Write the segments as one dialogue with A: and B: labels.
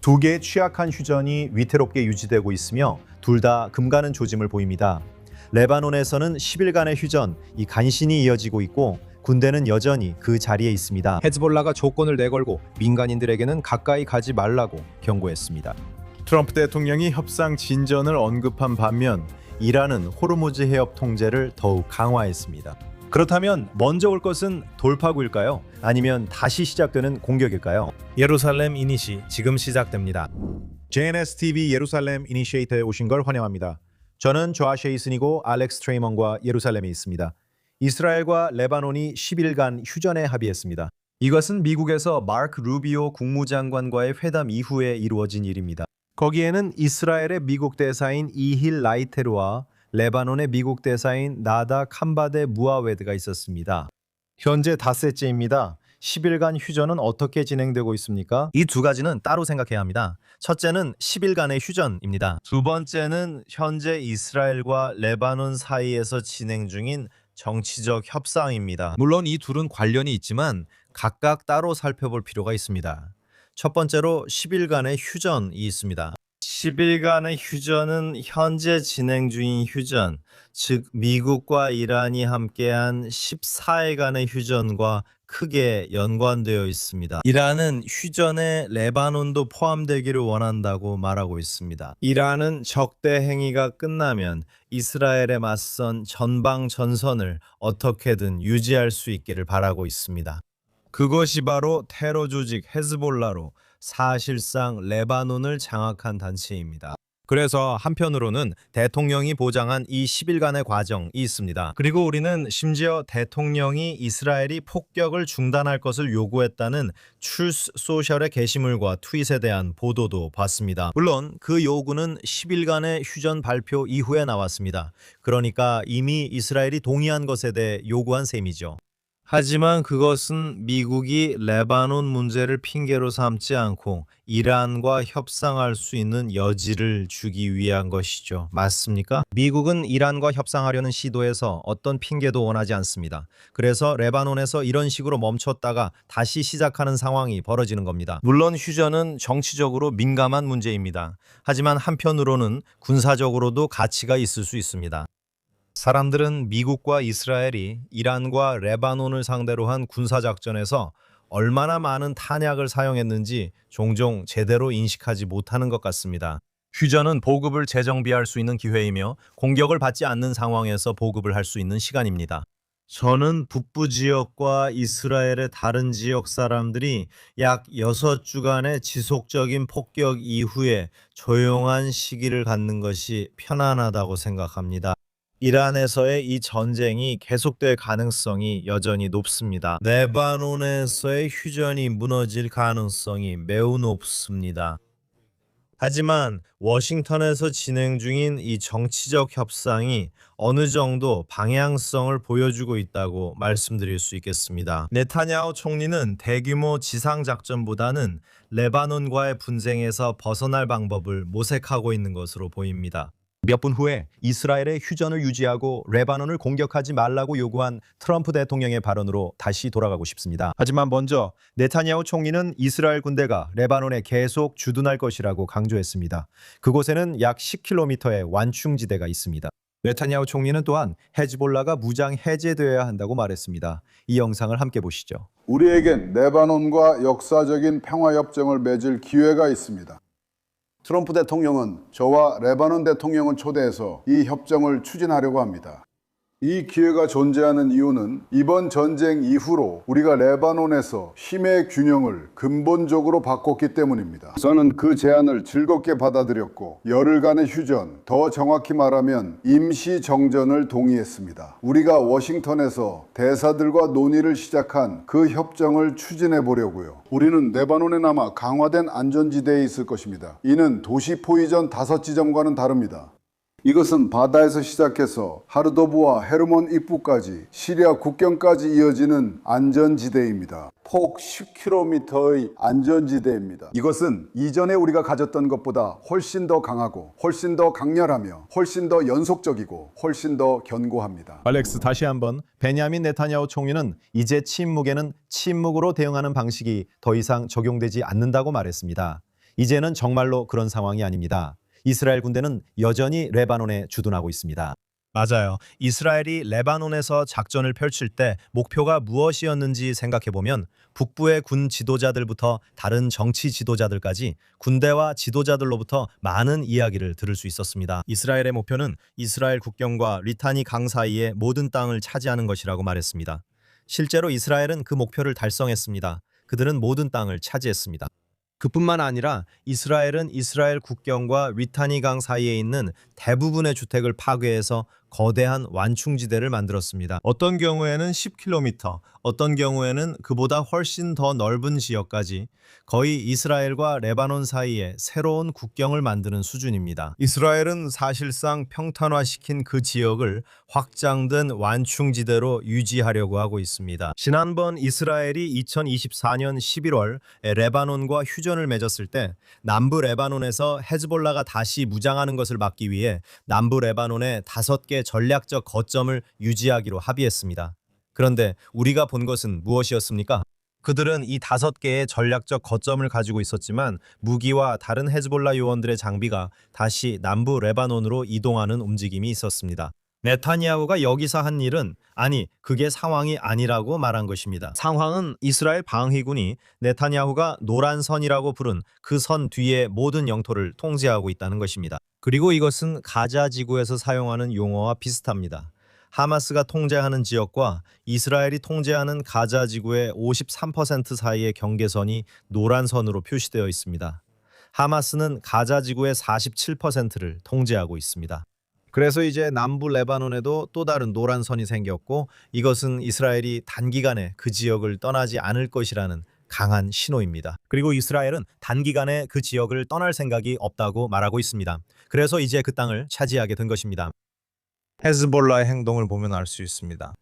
A: 두 개의 취약한 휴전이 위태롭게 유지되고 있으며 둘 다 금가는 조짐을 보입니다. 레바논에서는 10일간의 휴전, 이 간신히 이어지고 있고 군대는 여전히 그 자리에 있습니다.
B: 헤즈볼라가 조건을 내걸고 민간인들에게는 가까이 가지 말라고 경고했습니다.
A: 트럼프 대통령이 협상 진전을 언급한 반면 이란은 호르무즈 해협 통제를 더욱 강화했습니다. 그렇다면 먼저 올 것은 돌파구일까요? 아니면 다시 시작되는 공격일까요?
C: 예루살렘 이니시 지금 시작됩니다.
A: JNS-TV 예루살렘 이니시에이터에 오신 걸 환영합니다. 저는 조아시 에이슨이고 알렉스 트레이먼과 예루살렘에 있습니다. 이스라엘과 레바논이 10일간 휴전에 합의했습니다. 이것은 미국에서 마크 루비오 국무장관과의 회담 이후에 이루어진 일입니다. 거기에는 이스라엘의 미국 대사인 이힐 라이테르와 레바논의 미국 대사인 나다 캄바데 무아웨드가 있었습니다. 현재 닷새째입니다. 10일간 휴전은 어떻게 진행되고 있습니까?
B: 이 두 가지는 따로 생각해야 합니다. 첫째는 10일간의 휴전입니다. 두 번째는 현재 이스라엘과 레바논 사이에서 진행 중인 정치적 협상입니다. 물론 이 둘은 관련이 있지만 각각 따로 살펴볼 필요가 있습니다. 첫 번째로 10일간의 휴전이 있습니다. 10일간의 휴전은 현재 진행 중인 휴전, 즉 미국과 이란이 함께한 14일간의 휴전과 크게 연관되어 있습니다. 이란은 휴전에 레바논도 포함되기를 원한다고 말하고 있습니다. 이란은 적대 행위가 끝나면 이스라엘에 맞선 전방 전선을 어떻게든 유지할 수 있기를 바라고 있습니다. 그것이 바로 테러 조직 헤즈볼라로 사실상 레바논을 장악한 단체입니다. 그래서 한편으로는 대통령이 보장한 이 10일간의 과정이 있습니다. 그리고 우리는 심지어 대통령이 이스라엘이 폭격을 중단할 것을 요구했다는 트루스 소셜의 게시물과 트윗에 대한 보도도 봤습니다. 물론 그 요구는 10일간의 휴전 발표 이후에 나왔습니다. 그러니까 이미 이스라엘이 동의한 것에 대해 요구한 셈이죠. 하지만 그것은 미국이 레바논 문제를 핑계로 삼지 않고 이란과 협상할 수 있는 여지를 주기 위한 것이죠. 맞습니까? 미국은 이란과 협상하려는 시도에서 어떤 핑계도 원하지 않습니다. 그래서 레바논에서 이런 식으로 멈췄다가 다시 시작하는 상황이 벌어지는 겁니다. 물론 휴전은 정치적으로 민감한 문제입니다. 하지만 한편으로는 군사적으로도 가치가 있을 수 있습니다. 사람들은 미국과 이스라엘이 이란과 레바논을 상대로 한 군사작전에서 얼마나 많은 탄약을 사용했는지 종종 제대로 인식하지 못하는 것 같습니다. 휴전은 보급을 재정비할 수 있는 기회이며 공격을 받지 않는 상황에서 보급을 할 수 있는 시간입니다. 저는 북부 지역과 이스라엘의 다른 지역 사람들이 약 6주간의 지속적인 폭격 이후에 조용한 시기를 갖는 것이 편안하다고 생각합니다. 이란에서의 이 전쟁이 계속될 가능성이 여전히 높습니다. 레바논에서의 휴전이 무너질 가능성이 매우 높습니다. 하지만 워싱턴에서 진행 중인 이 정치적 협상이 어느 정도 방향성을 보여주고 있다고 말씀드릴 수 있겠습니다. 네타냐후 총리는 대규모 지상작전보다는 레바논과의 분쟁에서 벗어날 방법을 모색하고 있는 것으로 보입니다.
A: 몇 분 후에 이스라엘의 휴전을 유지하고 레바논을 공격하지 말라고 요구한 트럼프 대통령의 발언으로 다시 돌아가고 싶습니다. 하지만 먼저 네타냐후 총리는 이스라엘 군대가 레바논에 계속 주둔할 것이라고 강조했습니다. 그곳에는 약 10km의 완충지대가 있습니다. 네타냐후 총리는 또한 헤즈볼라가 무장 해제되어야 한다고 말했습니다. 이 영상을 함께 보시죠.
D: 우리에겐 레바논과 역사적인 평화협정을 맺을 기회가 있습니다. 트럼프 대통령은 저와 레바논 대통령을 초대해서 이 협정을 추진하려고 합니다. 이 기회가 존재하는 이유는 이번 전쟁 이후로 우리가 레바논에서 힘의 균형을 근본적으로 바꿨기 때문입니다. 저는 그 제안을 즐겁게 받아들였고 열흘간의 휴전, 더 정확히 말하면 임시 정전을 동의했습니다. 우리가 워싱턴에서 대사들과 논의를 시작한 그 협정을 추진해 보려고요. 우리는 레바논에 남아 강화된 안전지대에 있을 것입니다. 이는 도시 포위전 5지점과는 다릅니다. 이것은 바다에서 시작해서 하르도브와 헤르몬 입구까지 시리아 국경까지 이어지는 안전지대입니다. 폭 10km의 안전지대입니다. 이것은 이전에 우리가 가졌던 것보다 훨씬 더 강하고 훨씬 더 강렬하며 훨씬 더 연속적이고 훨씬 더 견고합니다.
A: 알렉스, 다시 한번 베냐민 네타냐후 총리는 이제 침묵에는 침묵으로 대응하는 방식이 더 이상 적용되지 않는다고 말했습니다. 이제는 정말로 그런 상황이 아닙니다. 이스라엘 군대는 여전히 레바논에 주둔하고 있습니다.
B: 맞아요. 이스라엘이 레바논에서 작전을 펼칠 때 목표가 무엇이었는지 생각해보면 북부의 군 지도자들부터 다른 정치 지도자들까지 군대와 지도자들로부터 많은 이야기를 들을 수 있었습니다. 이스라엘의 목표는 이스라엘 국경과 리타니 강 사이의 모든 땅을 차지하는 것이라고 말했습니다. 실제로 이스라엘은 그 목표를 달성했습니다. 그들은 모든 땅을 차지했습니다. 그뿐만 아니라 이스라엘은 이스라엘 국경과 리타니 강 사이에 있는 대부분의 주택을 파괴해서 거대한 완충지대를 만들었습니다. 어떤 경우에는 10km, 어떤 경우에는 그보다 훨씬 더 넓은 지역까지 거의 이스라엘과 레바논 사이에 새로운 국경을 만드는 수준입니다. 이스라엘은 사실상 평탄화시킨 그 지역을 확장된 완충지대로 유지하려고 하고 있습니다. 지난번 이스라엘이 2024년 11월 레바논과 휴전을 맺었을 때 남부 레바논에서 헤즈볼라가 다시 무장하는 것을 막기 위해 남부 레바논의 5개 전략적 거점을 유지하기로 합의했습니다. 그런데 우리가 본 것은 무엇이었습니까? 그들은 이 5개의 전략적 거점을 가지고 있었지만 무기와 다른 헤즈볼라 요원들의 장비가 다시 남부 레바논으로 이동하는 움직임이 있었습니다. 네타냐후가 여기서 한 일은 그게 상황이 아니라고 말한 것입니다. 상황은 이스라엘 방위군이 네타냐후가 노란 선이라고 부른 그 선 뒤의 모든 영토를 통제하고 있다는 것입니다. 그리고 이것은 가자 지구에서 사용하는 용어와 비슷합니다. 하마스가 통제하는 지역과 이스라엘이 통제하는 가자 지구의 53% 사이의 경계선이 노란 선으로 표시되어 있습니다. 하마스는 가자 지구의 47%를 통제하고 있습니다. 그래서 이제 남부 레바논에도 또 다른 노란 선이 생겼고 이것은 이스라엘이 단기간에 그 지역을 떠나지 않을 것이라는 강한 신호입니다. 그리고 이스라엘은 단기간에 그 지역을 떠날 생각이 없다고 말하고 있습니다. 그래서 이제 그 땅을 차지하게 된 것입니다. 헤즈볼라의 행동을 보면 알 수 있습니다.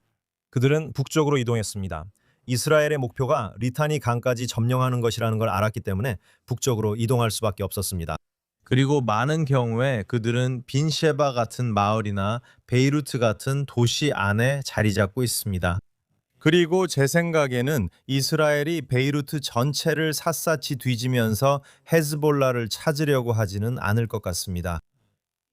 B: 그들은 북쪽으로 이동했습니다. 이스라엘의 목표가 리타니 강까지 점령하는 것이라는 걸 알았기 때문에 북쪽으로 이동할 수밖에 없었습니다. 그리고 많은 경우에 그들은 빈셰바 같은 마을이나 베이루트 같은 도시 안에 자리 잡고 있습니다. 그리고 제 생각에는 이스라엘이 베이루트 전체를 샅샅이 뒤지면서 헤즈볼라를 찾으려고 하지는 않을 것 같습니다.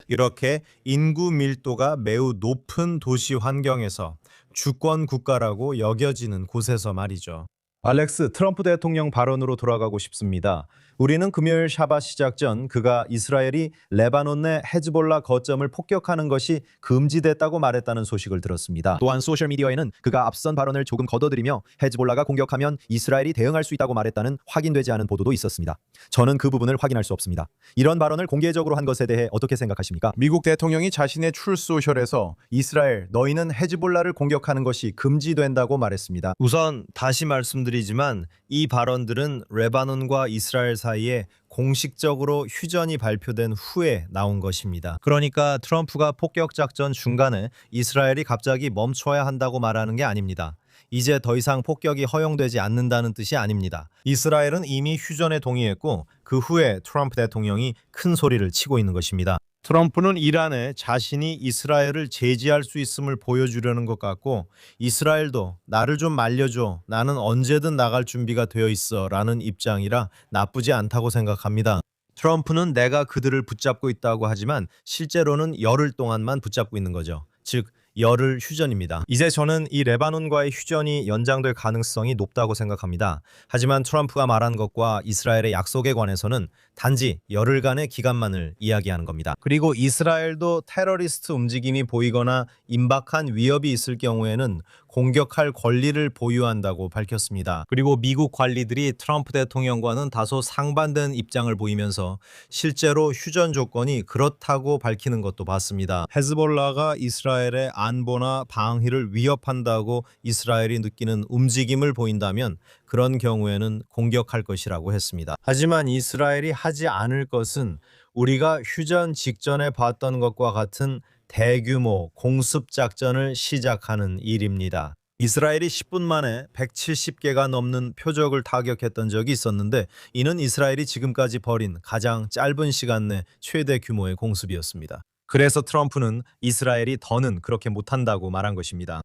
B: 이렇게 인구 밀도가 매우 높은 도시 환경에서 주권 국가라고 여겨지는 곳에서 말이죠. 알렉스 트럼프 대통령 발언으로 돌아가고 싶습니다. 우리는 금요일 샤bat 시작 전 그가 이스라엘이 레바논 내 헤즈볼라 거점을 폭격하는 것이 금지됐다고 말했다는 소식을 들었습니다. 또한 소셜미디어에는 그가 앞선 발언을 조금 걷어들이며 헤즈볼라가 공격하면 이스라엘이 대응할 수 있다고 말했다는 확인되지 않은 보도도 있었습니다. 저는 그 부분을 확인할 수 없습니다. 이런 발언을 공개적으로 한 것에 대해 어떻게 생각하십니까? 미국 대통령이 자신의 출소셜에서 이스라엘, 너희는 헤즈볼라를 공격하는 것이 금지된다고 말했습니다. 우선 다시 말씀드리지만 이 발언들은 레바논과 이스라엘 사이에 공식적으로 휴전이 발표된 후에 나온 것입니다. 그러니까 트럼프가 폭격 작전 중간에 이스라엘이 갑자기 멈춰야 한다고 말하는 게 아닙니다. 이제 더 이상 폭격이 허용되지 않는다는 뜻이 아닙니다. 이스라엘은 이미 휴전에 동의했고 그 후에 트럼프 대통령이 큰 소리를 치고 있는 것입니다. 트럼프는 이란에 자신이 이스라엘을 제지할 수 있음을 보여주려는 것 같고 이스라엘도 나를 좀 말려줘, 나는 언제든 나갈 준비가 되어 있어 라는 입장이라 나쁘지 않다고 생각합니다. 트럼프는 내가 그들을 붙잡고 있다고 하지만 실제로는 열흘 동안만 붙잡고 있는 거죠. 즉 열흘 휴전입니다. 이제 저는 이 레바논과의 휴전이 연장될 가능성이 높다고 생각합니다. 하지만 트럼프가 말한 것과 이스라엘의 약속에 관해서는 단지 열흘간의 기간만을 이야기하는 겁니다. 그리고 이스라엘도 테러리스트 움직임이 보이거나 임박한 위협이 있을 경우에는 공격할 권리를 보유한다고 밝혔습니다. 그리고 미국 관리들이 트럼프 대통령과는 다소 상반된 입장을 보이면서 실제로 휴전 조건이 그렇다고 밝히는 것도 봤습니다. 헤즈볼라가 이스라엘의 안보나 방위를 위협한다고 이스라엘이 느끼는 움직임을 보인다면 그런 경우에는 공격할 것이라고 했습니다. 하지만 이스라엘이 하지 않을 것은 우리가 휴전 직전에 봤던 것과 같은 대규모 공습 작전을 시작하는 일입니다. 이스라엘이 10분 만에 170개가 넘는 표적을 타격했던 적이 있었는데 이는 이스라엘이 지금까지 벌인 가장 짧은 시간 내 최대 규모의 공습이었습니다. 그래서 트럼프는 이스라엘이 더는 그렇게 못한다고 말한 것입니다.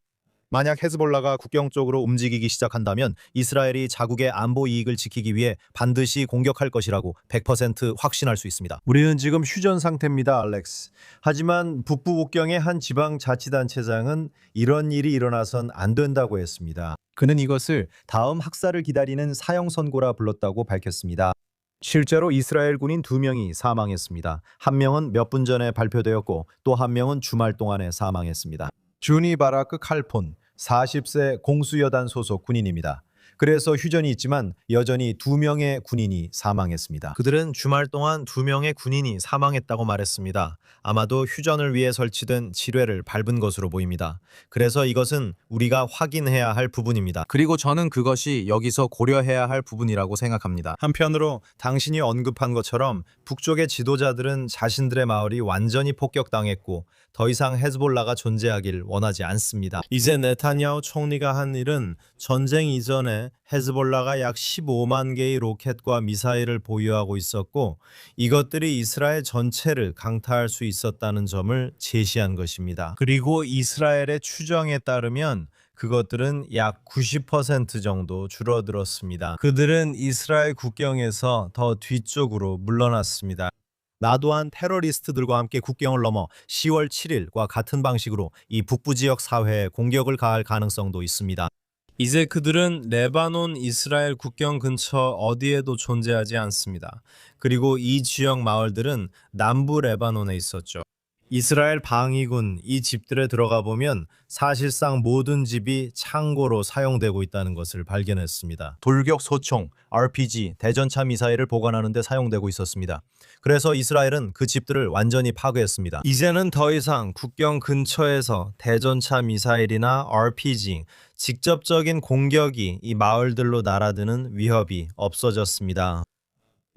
B: 만약 헤즈볼라가 국경 쪽으로 움직이기 시작한다면 이스라엘이 자국의 안보 이익을 지키기 위해 반드시 공격할 것이라고 100% 확신할 수 있습니다.
A: 우리는 지금 휴전 상태입니다, 알렉스. 하지만 북부 국경의 한 지방자치단체장은 이런 일이 일어나선 안 된다고 했습니다. 그는 이것을 다음 학살을 기다리는 사형 선고라 불렀다고 밝혔습니다. 실제로 이스라엘 군인 2명이 사망했습니다. 한 명은 몇 분 전에 발표되었고 또 한 명은 주말 동안에 사망했습니다. 주니 바라크 칼폰, 40세 공수여단 소속 군인입니다. 그래서 휴전이 있지만 여전히 2명의 군인이 사망했습니다.
B: 그들은 주말 동안 2명의 군인이 사망했다고 말했습니다. 아마도 휴전을 위해 설치된 지뢰를 밟은 것으로 보입니다. 그래서 이것은 우리가 확인해야 할 부분입니다.
E: 그리고 저는 그것이 여기서 고려해야 할 부분이라고 생각합니다.
B: 한편으로 당신이 언급한 것처럼 북쪽의 지도자들은 자신들의 마을이 완전히 폭격당했고 더 이상 헤즈볼라가 존재하길 원하지 않습니다. 이제 네타냐후 총리가 한 일은 전쟁 이전에 헤즈볼라가 약 15만 개의 로켓과 미사일을 보유하고 있었고 이것들이 이스라엘 전체를 강타할 수 있었다는 점을 제시한 것입니다. 그리고 이스라엘의 추정에 따르면 그것들은 약 90% 정도 줄어들었습니다. 그들은 이스라엘 국경에서 더 뒤쪽으로 물러났습니다. 나도한 테러리스트들과 함께 국경을 넘어 10월 7일과 같은 방식으로 이 북부 지역 사회에 공격을 가할 가능성도 있습니다. 이제 그들은 레바논 이스라엘 국경 근처 어디에도 존재하지 않습니다. 그리고 이 지역 마을들은 남부 레바논에 있었죠. 이스라엘 방위군 이 집들에 들어가 보면 사실상 모든 집이 창고로 사용되고 있다는 것을 발견했습니다. 돌격 소총, RPG, 대전차 미사일을 보관하는 데 사용되고 있었습니다. 그래서 이스라엘은 그 집들을 완전히 파괴했습니다. 이제는 더 이상 국경 근처에서 대전차 미사일이나 RPG, 직접적인 공격이 이 마을들로 날아드는 위협이 없어졌습니다.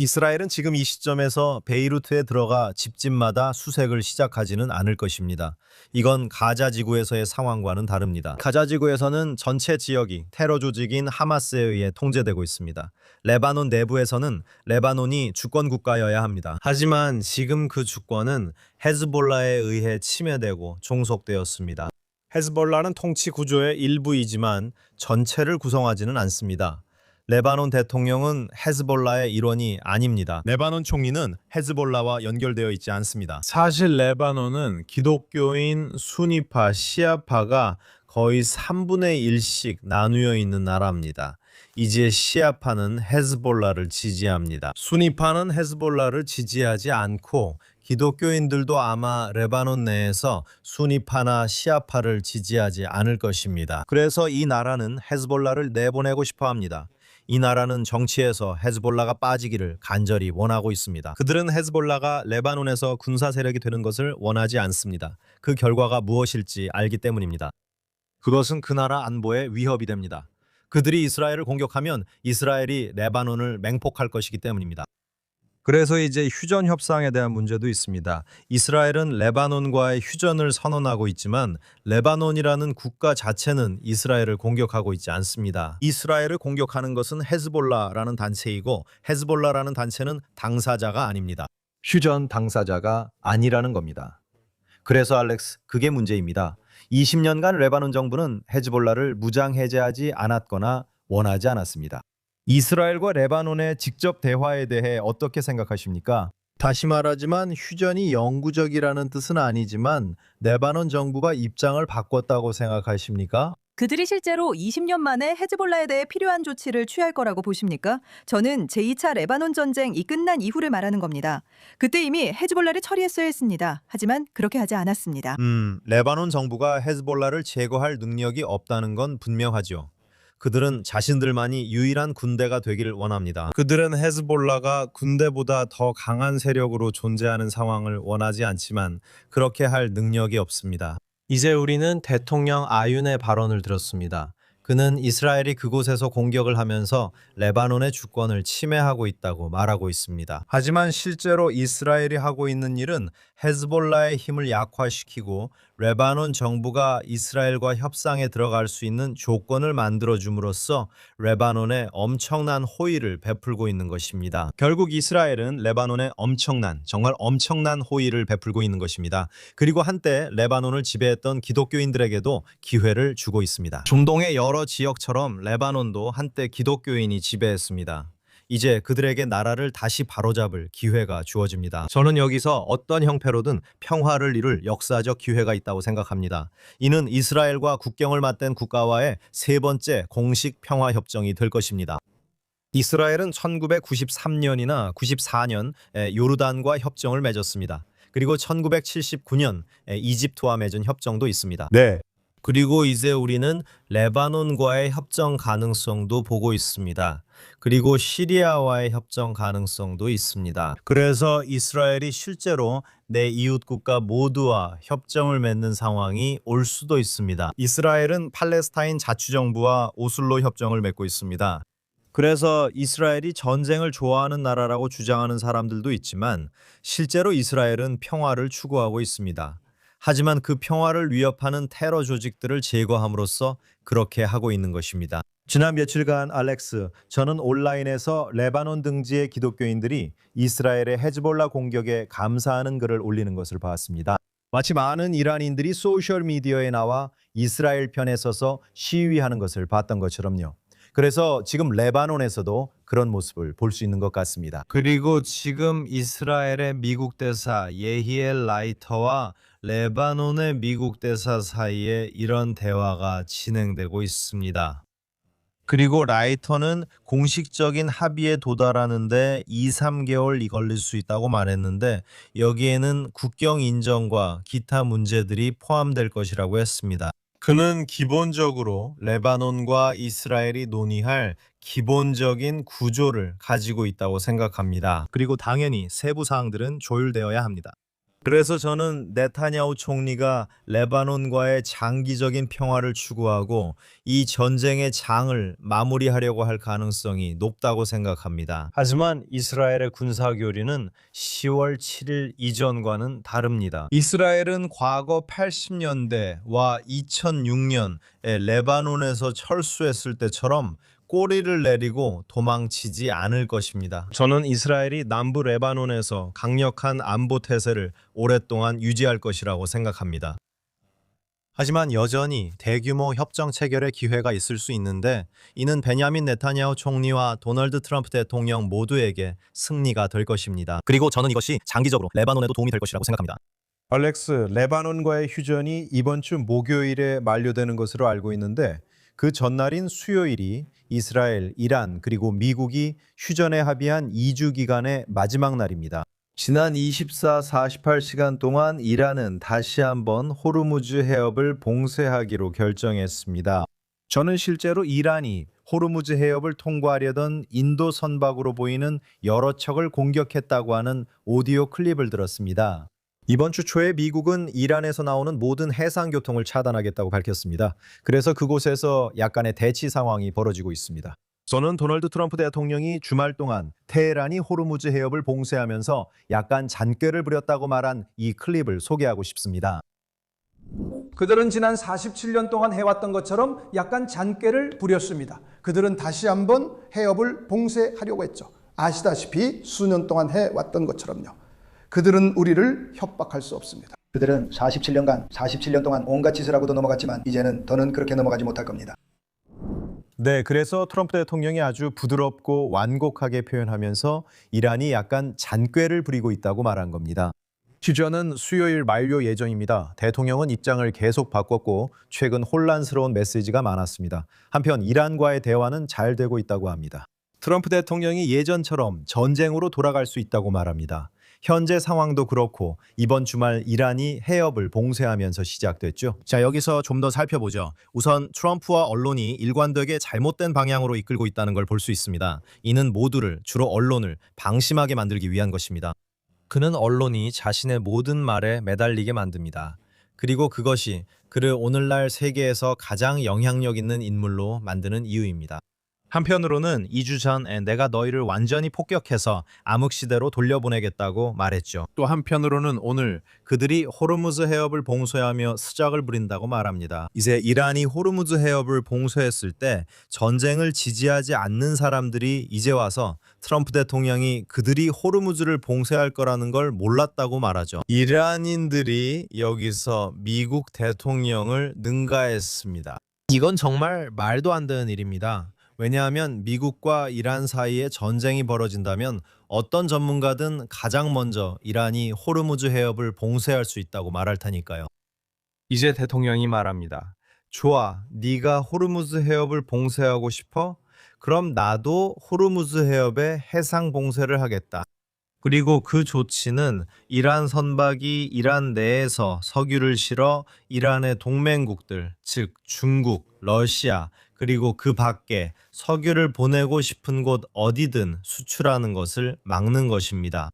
B: 이스라엘은 지금 이 시점에서 베이루트에 들어가 집집마다 수색을 시작하지는 않을 것입니다. 이건 가자 지구에서의 상황과는 다릅니다. 가자 지구에서는 전체 지역이 테러 조직인 하마스에 의해 통제되고 있습니다. 레바논 내부에서는 레바논이 주권 국가여야 합니다. 하지만 지금 그 주권은 헤즈볼라에 의해 침해되고 종속되었습니다. 헤즈볼라는 통치 구조의 일부이지만 전체를 구성하지는 않습니다. 레바논 대통령은 헤즈볼라의 일원이 아닙니다. 레바논 총리는 헤즈볼라와 연결되어 있지 않습니다.
C: 사실 레바논은 기독교인 수니파, 시아파가 거의 3분의 1씩 나누어 있는 나라입니다. 이제 시아파는 헤즈볼라를 지지합니다. 수니파는 헤즈볼라를 지지하지 않고 기독교인들도 아마 레바논 내에서 수니파나 시아파를 지지하지 않을 것입니다. 그래서 이 나라는 헤즈볼라를 내보내고 싶어 합니다. 이 나라는 정치에서 헤즈볼라가 빠지기를 간절히 원하고 있습니다. 그들은 헤즈볼라가 레바논에서 군사 세력이 되는 것을 원하지 않습니다. 그 결과가 무엇일지 알기 때문입니다. 그것은 그 나라 안보에 위협이 됩니다. 그들이 이스라엘을 공격하면 이스라엘이 레바논을 맹폭할 것이기 때문입니다.
E: 그래서 이제 휴전 협상에 대한 문제도 있습니다.
B: 이스라엘은 레바논과의 휴전을 선언하고 있지만 레바논이라는 국가 자체는 이스라엘을 공격하고 있지 않습니다. 이스라엘을 공격하는 것은 헤즈볼라라는 단체이고 헤즈볼라라는 단체는 당사자가 아닙니다.
A: 휴전 당사자가 아니라는 겁니다. 그래서 알렉스, 그게 문제입니다. 20년간 레바논 정부는 헤즈볼라를 무장 해제하지 않았거나 원하지 않았습니다. 이스라엘과 레바논의 직접 대화에 대해 어떻게 생각하십니까? 다시 말하지만 휴전이 영구적이라는 뜻은 아니지만 레바논 정부가 입장을 바꿨다고 생각하십니까?
F: 그들이 실제로 20년 만에 헤즈볼라에 대해 필요한 조치를 취할 거라고 보십니까? 저는 제2차 레바논 전쟁이 끝난 이후를 말하는 겁니다. 그때 이미 헤즈볼라를 처리했어야 했습니다. 하지만 그렇게 하지 않았습니다.
B: 레바논 정부가 헤즈볼라를 제거할 능력이 없다는 건 분명하죠. 그들은 자신들만이 유일한 군대가 되기를 원합니다. 그들은 헤즈볼라가 군대보다 더 강한 세력으로 존재하는 상황을 원하지 않지만 그렇게 할 능력이 없습니다.
E: 이제 우리는 대통령 아윤의 발언을 들었습니다.
B: 그는 이스라엘이 그곳에서 공격을 하면서 레바논의 주권을 침해하고 있다고 말하고 있습니다. 하지만 실제로 이스라엘이 하고 있는 일은 헤즈볼라의 힘을 약화시키고 레바논 정부가 이스라엘과 협상에 들어갈 수 있는 조건을 만들어줌으로써 레바논에 엄청난 호의를 베풀고 있는 것입니다. 결국 이스라엘은 레바논에 정말 엄청난 호의를 베풀고 있는 것입니다. 그리고 한때 레바논을 지배했던 기독교인들에게도 기회를 주고 있습니다. 중동의 여러 지역처럼 레바논도 한때 기독교인이 지배했습니다. 이제 그들에게 나라를 다시 바로잡을 기회가 주어집니다. 저는 여기서 어떤 형태로든 평화를 이룰 역사적 기회가 있다고 생각합니다. 이는 이스라엘과 국경을 맞댄 국가와의 세 번째 공식 평화 협정이 될 것입니다. 이스라엘은 1993년이나 94년에 요르단과 협정을 맺었습니다. 그리고 1979년 이집트와 맺은 협정도 있습니다.
A: 네.
B: 그리고 이제 우리는 레바논과의 협정 가능성도 보고 있습니다. 그리고 시리아와의 협정 가능성도 있습니다. 그래서 이스라엘이 실제로 내 이웃 국가 모두와 협정을 맺는 상황이 올 수도 있습니다. 이스라엘은 팔레스타인 자치정부와 오슬로 협정을 맺고 있습니다. 그래서 이스라엘이 전쟁을 좋아하는 나라라고 주장하는 사람들도 있지만 실제로 이스라엘은 평화를 추구하고 있습니다. 하지만 그 평화를 위협하는 테러 조직들을 제거함으로써 그렇게 하고 있는 것입니다. 지난 며칠간 알렉스, 저는 온라인에서 레바논 등지의 기독교인들이 이스라엘의 헤즈볼라 공격에 감사하는 글을 올리는 것을 봤습니다. 마치 많은 이란인들이 소셜미디어에 나와 이스라엘 편에 서서 시위하는 것을 봤던 것처럼요. 그래서 지금 레바논에서도 그런 모습을 볼 수 있는 것 같습니다. 그리고 지금 이스라엘의 미국 대사 예히엘 라이터와 레바논의 미국 대사 사이에 이런 대화가 진행되고 있습니다. 그리고 라이터는 공식적인 합의에 도달하는데 2-3개월이 걸릴 수 있다고 말했는데 여기에는 국경 인정과 기타 문제들이 포함될 것이라고 했습니다. 그는 기본적으로 레바논과 이스라엘이 논의할 기본적인 구조를 가지고 있다고 생각합니다. 그리고 당연히 세부 사항들은 조율되어야 합니다. 그래서 저는 네타냐후 총리가 레바논과의 장기적인 평화를 추구하고 이 전쟁의 장을 마무리하려고 할 가능성이 높다고 생각합니다. 하지만 이스라엘의 군사교리는 10월 7일 이전과는 다릅니다. 이스라엘은 과거 80년대와 2006년에 레바논에서 철수했을 때처럼 꼬리를 내리고 도망치지 않을 것입니다. 저는 이스라엘이 남부 레바논에서 강력한 안보 태세를 오랫동안 유지할 것이라고 생각합니다. 하지만 여전히 대규모 협정 체결의 기회가 있을 수 있는데 이는 베냐민 네타냐후 총리와 도널드 트럼프 대통령 모두에게 승리가 될 것입니다. 그리고 저는 이것이 장기적으로 레바논에도 도움이 될 것이라고 생각합니다.
A: 알렉스, 레바논과의 휴전이 이번 주 목요일에 만료되는 것으로 알고 있는데 그 전날인 수요일이 이스라엘, 이란 그리고 미국이 휴전에 합의한 2주 기간의 마지막 날입니다. 지난 48시간 동안 이란은 다시 한번 호르무즈 해협을 봉쇄하기로 결정했습니다. 저는 실제로 이란이 호르무즈 해협을 통과하려던 인도 선박으로 보이는 여러 척을 공격했다고 하는 오디오 클립을 들었습니다. 이번 주 초에 미국은 이란에서 나오는 모든 해상 교통을 차단하겠다고 밝혔습니다. 그래서 그곳에서 약간의 대치 상황이 벌어지고 있습니다. 저는 도널드 트럼프 대통령이 주말 동안 테헤란이 호르무즈 해협을 봉쇄하면서 약간 잔꾀를 부렸다고 말한 이 클립을 소개하고 싶습니다.
G: 그들은 지난 47년 동안 해왔던 것처럼 약간 잔꾀를 부렸습니다. 그들은 다시 한번 해협을 봉쇄하려고 했죠. 아시다시피 수년 동안 해왔던 것처럼요. 그들은 우리를 협박할 수 없습니다.
H: 그들은 47년 동안 온갖 짓을 하고도 넘어갔지만 이제는 더는 그렇게 넘어가지 못할 겁니다.
A: 네, 그래서 트럼프 대통령이 아주 부드럽고 완곡하게 표현하면서 이란이 약간 잔꾀를 부리고 있다고 말한 겁니다. 휴전은 수요일 만료 예정입니다. 대통령은 입장을 계속 바꿨고 최근 혼란스러운 메시지가 많았습니다. 한편 이란과의 대화는 잘 되고 있다고 합니다. 트럼프 대통령이 예전처럼 전쟁으로 돌아갈 수 있다고 말합니다. 현재 상황도 그렇고 이번 주말 이란이 해협을 봉쇄하면서 시작됐죠.
B: 자, 여기서 좀 더 살펴보죠. 우선 트럼프와 언론이 일관되게 잘못된 방향으로 이끌고 있다는 걸 볼 수 있습니다. 이는 모두를, 주로 언론을 방심하게 만들기 위한 것입니다. 그는 언론이 자신의 모든 말에 매달리게 만듭니다. 그리고 그것이 그를 오늘날 세계에서 가장 영향력 있는 인물로 만드는 이유입니다. 한편으로는 2주 전 내가 너희를 완전히 폭격해서 암흑시대로 돌려보내겠다고 말했죠. 또 한편으로는 오늘 그들이 호르무즈 해협을 봉쇄하며 수작을 부린다고 말합니다. 이제 이란이 호르무즈 해협을 봉쇄했을 때 전쟁을 지지하지 않는 사람들이 이제 와서 트럼프 대통령이 그들이 호르무즈를 봉쇄할 거라는 걸 몰랐다고 말하죠. 이란인들이 여기서 미국 대통령을 능가했습니다. 이건 정말 말도 안 되는 일입니다. 왜냐하면 미국과 이란 사이에 전쟁이 벌어진다면 어떤 전문가든 가장 먼저 이란이 호르무즈 해협을 봉쇄할 수 있다고 말할 테니까요. 이제 대통령이 말합니다. 좋아, 네가 호르무즈 해협을 봉쇄하고 싶어? 그럼 나도 호르무즈 해협의 해상 봉쇄를 하겠다. 그리고 그 조치는 이란 선박이 이란 내에서 석유를 실어 이란의 동맹국들, 즉 중국, 러시아, 그리고 그 밖에 석유를 보내고 싶은 곳 어디든 수출하는 것을 막는 것입니다.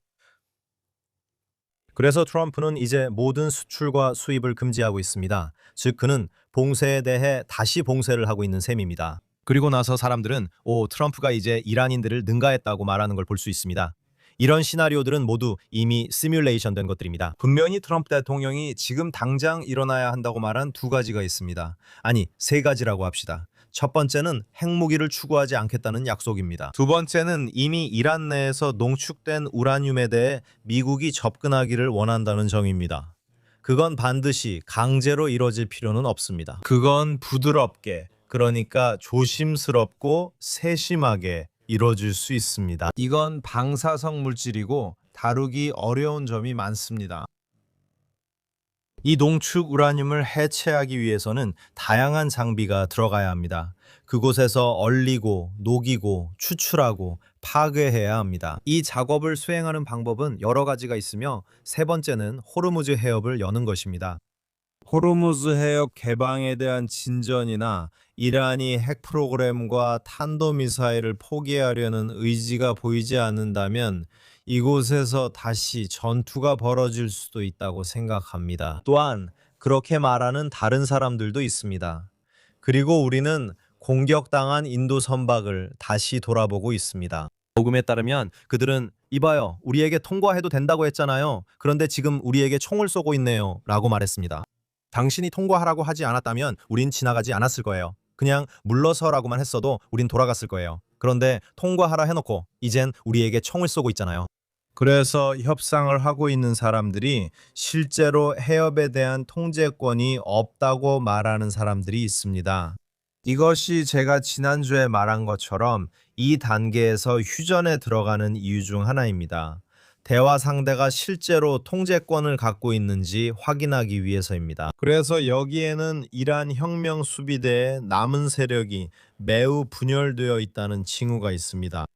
B: 그래서 트럼프는 이제 모든 수출과 수입을 금지하고 있습니다. 즉 그는 봉쇄에 대해 다시 봉쇄를 하고 있는 셈입니다. 그리고 나서 사람들은 트럼프가 이제 이란인들을 능가했다고 말하는 걸 볼 수 있습니다. 이런 시나리오들은 모두 이미 시뮬레이션 된 것들입니다. 분명히 트럼프 대통령이 지금 당장 일어나야 한다고 말한 두 가지가 있습니다. 아니, 세 가지라고 합시다. 첫 번째는 핵무기를 추구하지 않겠다는 약속입니다. 두 번째는 이미 이란 내에서 농축된 우라늄에 대해 미국이 접근하기를 원한다는 점입니다. 그건 반드시 강제로 이뤄질 필요는 없습니다. 그건 부드럽게, 그러니까 조심스럽고 세심하게 이뤄질 수 있습니다. 이건 방사성 물질이고 다루기 어려운 점이 많습니다. 이 농축 우라늄을 해체하기 위해서는 다양한 장비가 들어가야 합니다. 그곳에서 얼리고, 녹이고, 추출하고, 파괴해야 합니다. 이 작업을 수행하는 방법은 여러 가지가 있으며 세 번째는 호르무즈 해협을 여는 것입니다. 호르무즈 해협 개방에 대한 진전이나 이란이 핵 프로그램과 탄도미사일을 포기하려는 의지가 보이지 않는다면 이곳에서 다시 전투가 벌어질 수도 있다고 생각합니다. 또한 그렇게 말하는 다른 사람들도 있습니다. 그리고 우리는 공격당한 인도 선박을 다시 돌아보고 있습니다. 녹음에 따르면 그들은 이봐요, 우리에게 통과해도 된다고 했잖아요. 그런데 지금 우리에게 총을 쏘고 있네요. 라고 말했습니다. 당신이 통과하라고 하지 않았다면 우린 지나가지 않았을 거예요. 그냥 물러서라고만 했어도 우린 돌아갔을 거예요. 그런데 통과하라 해놓고 이젠 우리에게 총을 쏘고 있잖아요. 그래서 협상을 하고 있는 사람들이 실제로 해협에 대한 통제권이 없다고 말하는 사람들이 있습니다. 이것이 제가 지난주에 말한 것처럼 이 단계에서 휴전에 들어가는 이유 중 하나입니다. 대화 상대가 실제로 통제권을 갖고 있는지 확인하기 위해서입니다. 그래서 여기에는 이란 혁명 수비대의 남은 세력이 매우 분열되어 있다는 징후가 있습니다.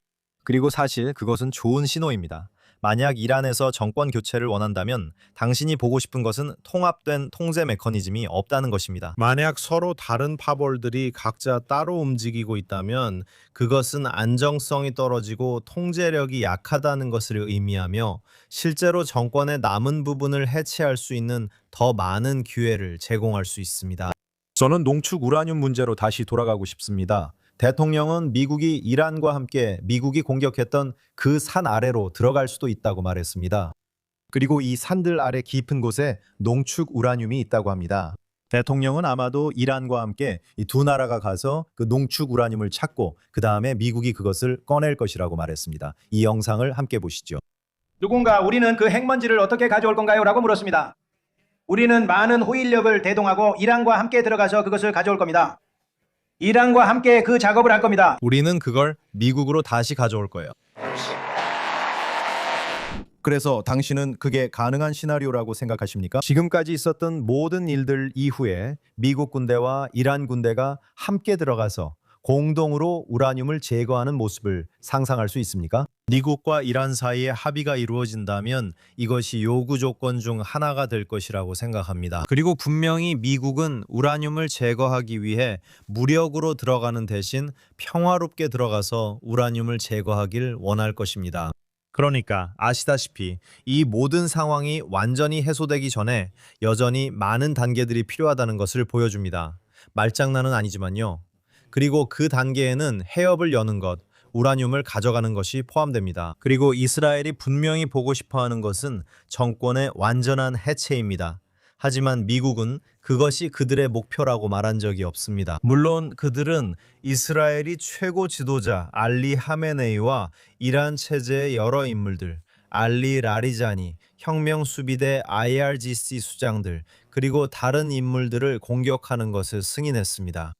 B: 그리고 사실 그것은 좋은 신호입니다. 만약 이란에서 정권 교체를 원한다면 당신이 보고 싶은 것은 통합된 통제 메커니즘이 없다는 것입니다. 만약 서로 다른 파벌들이 각자 따로 움직이고 있다면 그것은 안정성이 떨어지고 통제력이 약하다는 것을 의미하며 실제로 정권의 남은 부분을 해체할 수 있는 더 많은 기회를 제공할 수 있습니다. 저는 농축 우라늄 문제로 다시 돌아가고 싶습니다. 대통령은 미국이 이란과 함께 미국이 공격했던 그 산 아래로 들어갈 수도 있다고 말했습니다. 그리고 이 산들 아래 깊은 곳에 농축 우라늄이 있다고 합니다. 대통령은 아마도 이란과 함께 이 두 나라가 가서 그 농축 우라늄을 찾고 그 다음에 미국이 그것을 꺼낼 것이라고 말했습니다. 이 영상을 함께 보시죠.
I: 누군가 우리는 그 핵먼지를 어떻게 가져올 건가요? 라고 물었습니다. 우리는 많은 호일력을 대동하고 이란과 함께 들어가서 그것을 가져올 겁니다. 이란과 함께 그 작업을 할 겁니다.
B: 우리는 그걸 미국으로 다시 가져올 거예요. 그래서 당신은 그게 가능한 시나리오라고 생각하십니까? 지금까지 있었던 모든 일들 이후에 미국 군대와 이란 군대가 함께 들어가서 공동으로 우라늄을 제거하는 모습을 상상할 수 있습니까? 미국과 이란 사이에 합의가 이루어진다면 이것이 요구 조건 중 하나가 될 것이라고 생각합니다. 그리고 분명히 미국은 우라늄을 제거하기 위해 무력으로 들어가는 대신 평화롭게 들어가서 우라늄을 제거하길 원할 것입니다. 그러니까 아시다시피 이 모든 상황이 완전히 해소되기 전에 여전히 많은 단계들이 필요하다는 것을 보여줍니다. 말장난은 아니지만요. 그리고 그 단계에는 해협을 여는 것, 우라늄을 가져가는 것이 포함됩니다. 그리고 이스라엘이 분명히 보고 싶어하는 것은 정권의 완전한 해체입니다. 하지만 미국은 그것이 그들의 목표라고 말한 적이 없습니다. 물론 그들은 이스라엘이 최고 지도자 알리 하메네이와 이란 체제의 여러 인물들, 알리 라리자니, 혁명 수비대 IRGC 수장들, 그리고 다른 인물들을 공격하는 것을 승인했습니다.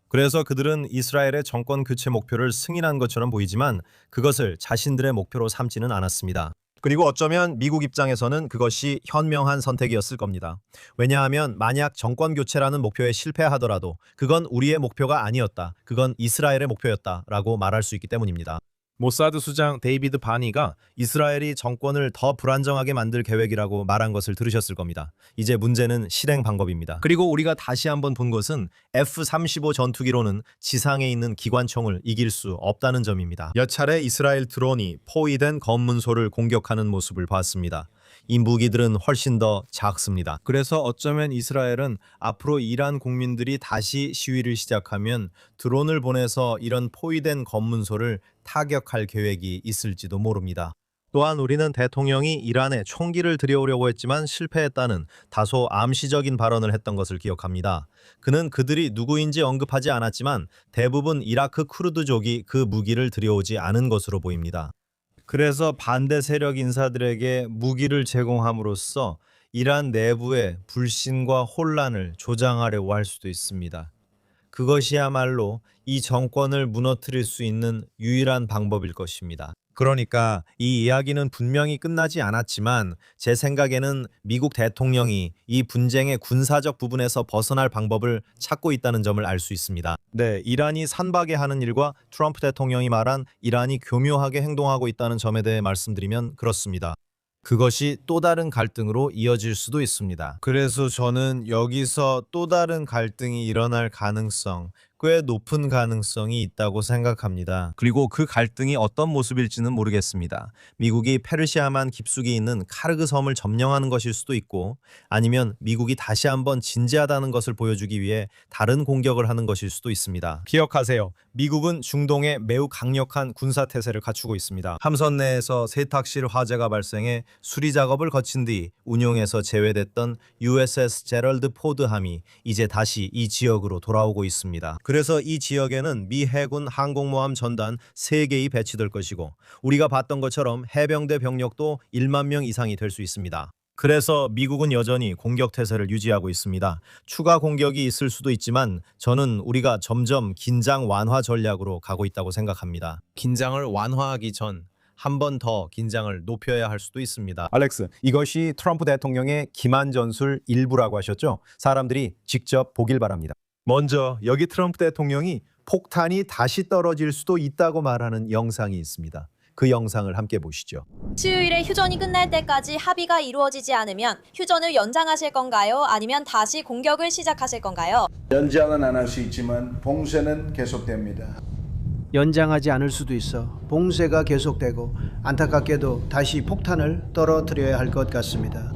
B: 그래서 그들은 이스라엘의 정권 교체 목표를 승인한 것처럼 보이지만 그것을 자신들의 목표로 삼지는 않았습니다. 그리고 어쩌면 미국 입장에서는 그것이 현명한 선택이었을 겁니다. 왜냐하면 만약 정권 교체라는 목표에 실패하더라도 그건 우리의 목표가 아니었다. 그건 이스라엘의 목표였다라고 말할 수 있기 때문입니다. 모사드 수장 데이비드 바니가 이스라엘이 정권을 더 불안정하게 만들 계획이라고 말한 것을 들으셨을 겁니다. 이제 문제는 실행 방법입니다. 그리고 우리가 다시 한번 본 것은 F-35 전투기로는 지상에 있는 기관총을 이길 수 없다는 점입니다. 몇 차례 이스라엘 드론이 포위된 검문소를 공격하는 모습을 봤습니다. 이 무기들은 훨씬 더 작습니다. 그래서 어쩌면 이스라엘은 앞으로 이란 국민들이 다시 시위를 시작하면 드론을 보내서 이런 포위된 검문소를 타격할 계획이 있을지도 모릅니다. 또한 우리는 대통령이 이란에 총기를 들여오려고 했지만 실패했다는 다소 암시적인 발언을 했던 것을 기억합니다. 그는 그들이 누구인지 언급하지 않았지만 대부분 이라크 쿠르드족이 그 무기를 들여오지 않은 것으로 보입니다. 그래서 반대 세력 인사들에게 무기를 제공함으로써 이란 내부의 불신과 혼란을 조장하려고 할 수도 있습니다. 그것이야말로 이 정권을 무너뜨릴 수 있는 유일한 방법일 것입니다. 그러니까 이 이야기는 분명히 끝나지 않았지만 제 생각에는 미국 대통령이 이 분쟁의 군사적 부분에서 벗어날 방법을 찾고 있다는 점을 알 수 있습니다. 네, 이란이 산박에 하는 일과 트럼프 대통령이 말한 이란이 교묘하게 행동하고 있다는 점에 대해 말씀드리면 그렇습니다. 그것이 또 다른 갈등으로 이어질 수도 있습니다. 그래서 저는 여기서 또 다른 갈등이 일어날 가능성, 꽤 높은 가능성이 있다고 생각합니다. 그리고 그 갈등이 어떤 모습일지는 모르겠습니다. 미국이 페르시아만 깊숙이 있는 카르그 섬을 점령하는 것일 수도 있고 아니면 미국이 다시 한번 진지하다는 것을 보여주기 위해 다른 공격을 하는 것일 수도 있습니다. 기억하세요. 미국은 중동에 매우 강력한 군사태세를 갖추고 있습니다. 함선 내에서 세탁실 화재가 발생해 수리 작업을 거친 뒤 운용에서 제외됐던 USS 제럴드 포드함이 이제 다시 이 지역으로 돌아오고 있습니다. 그래서 이 지역에는 미 해군 항공모함 전단 3개이 배치될 것이고 우리가 봤던 것처럼 해병대 병력도 1만 명 이상이 될 수 있습니다. 그래서 미국은 여전히 공격 태세를 유지하고 있습니다. 추가 공격이 있을 수도 있지만 저는 우리가 점점 긴장 완화 전략으로 가고 있다고 생각합니다. 긴장을 완화하기 전 한 번 더 긴장을 높여야 할 수도 있습니다.
A: 알렉스, 이것이 트럼프 대통령의 기만 전술 일부라고 하셨죠? 사람들이 직접 보길 바랍니다. 먼저 여기 트럼프 대통령이 폭탄이 다시 떨어질 수도 있다고 말하는 영상이 있습니다. 그 영상을 함께 보시죠.
J: 수요일에 휴전이 끝날 때까지 합의가 이루어지지 않으면 휴전을 연장하실 건가요? 아니면 다시 공격을 시작하실 건가요?
D: 연장은 안 할 수 있지만 봉쇄는 계속됩니다.
K: 연장하지 않을 수도 있어 봉쇄가 계속되고 안타깝게도 다시 폭탄을 떨어뜨려야 할 것 같습니다.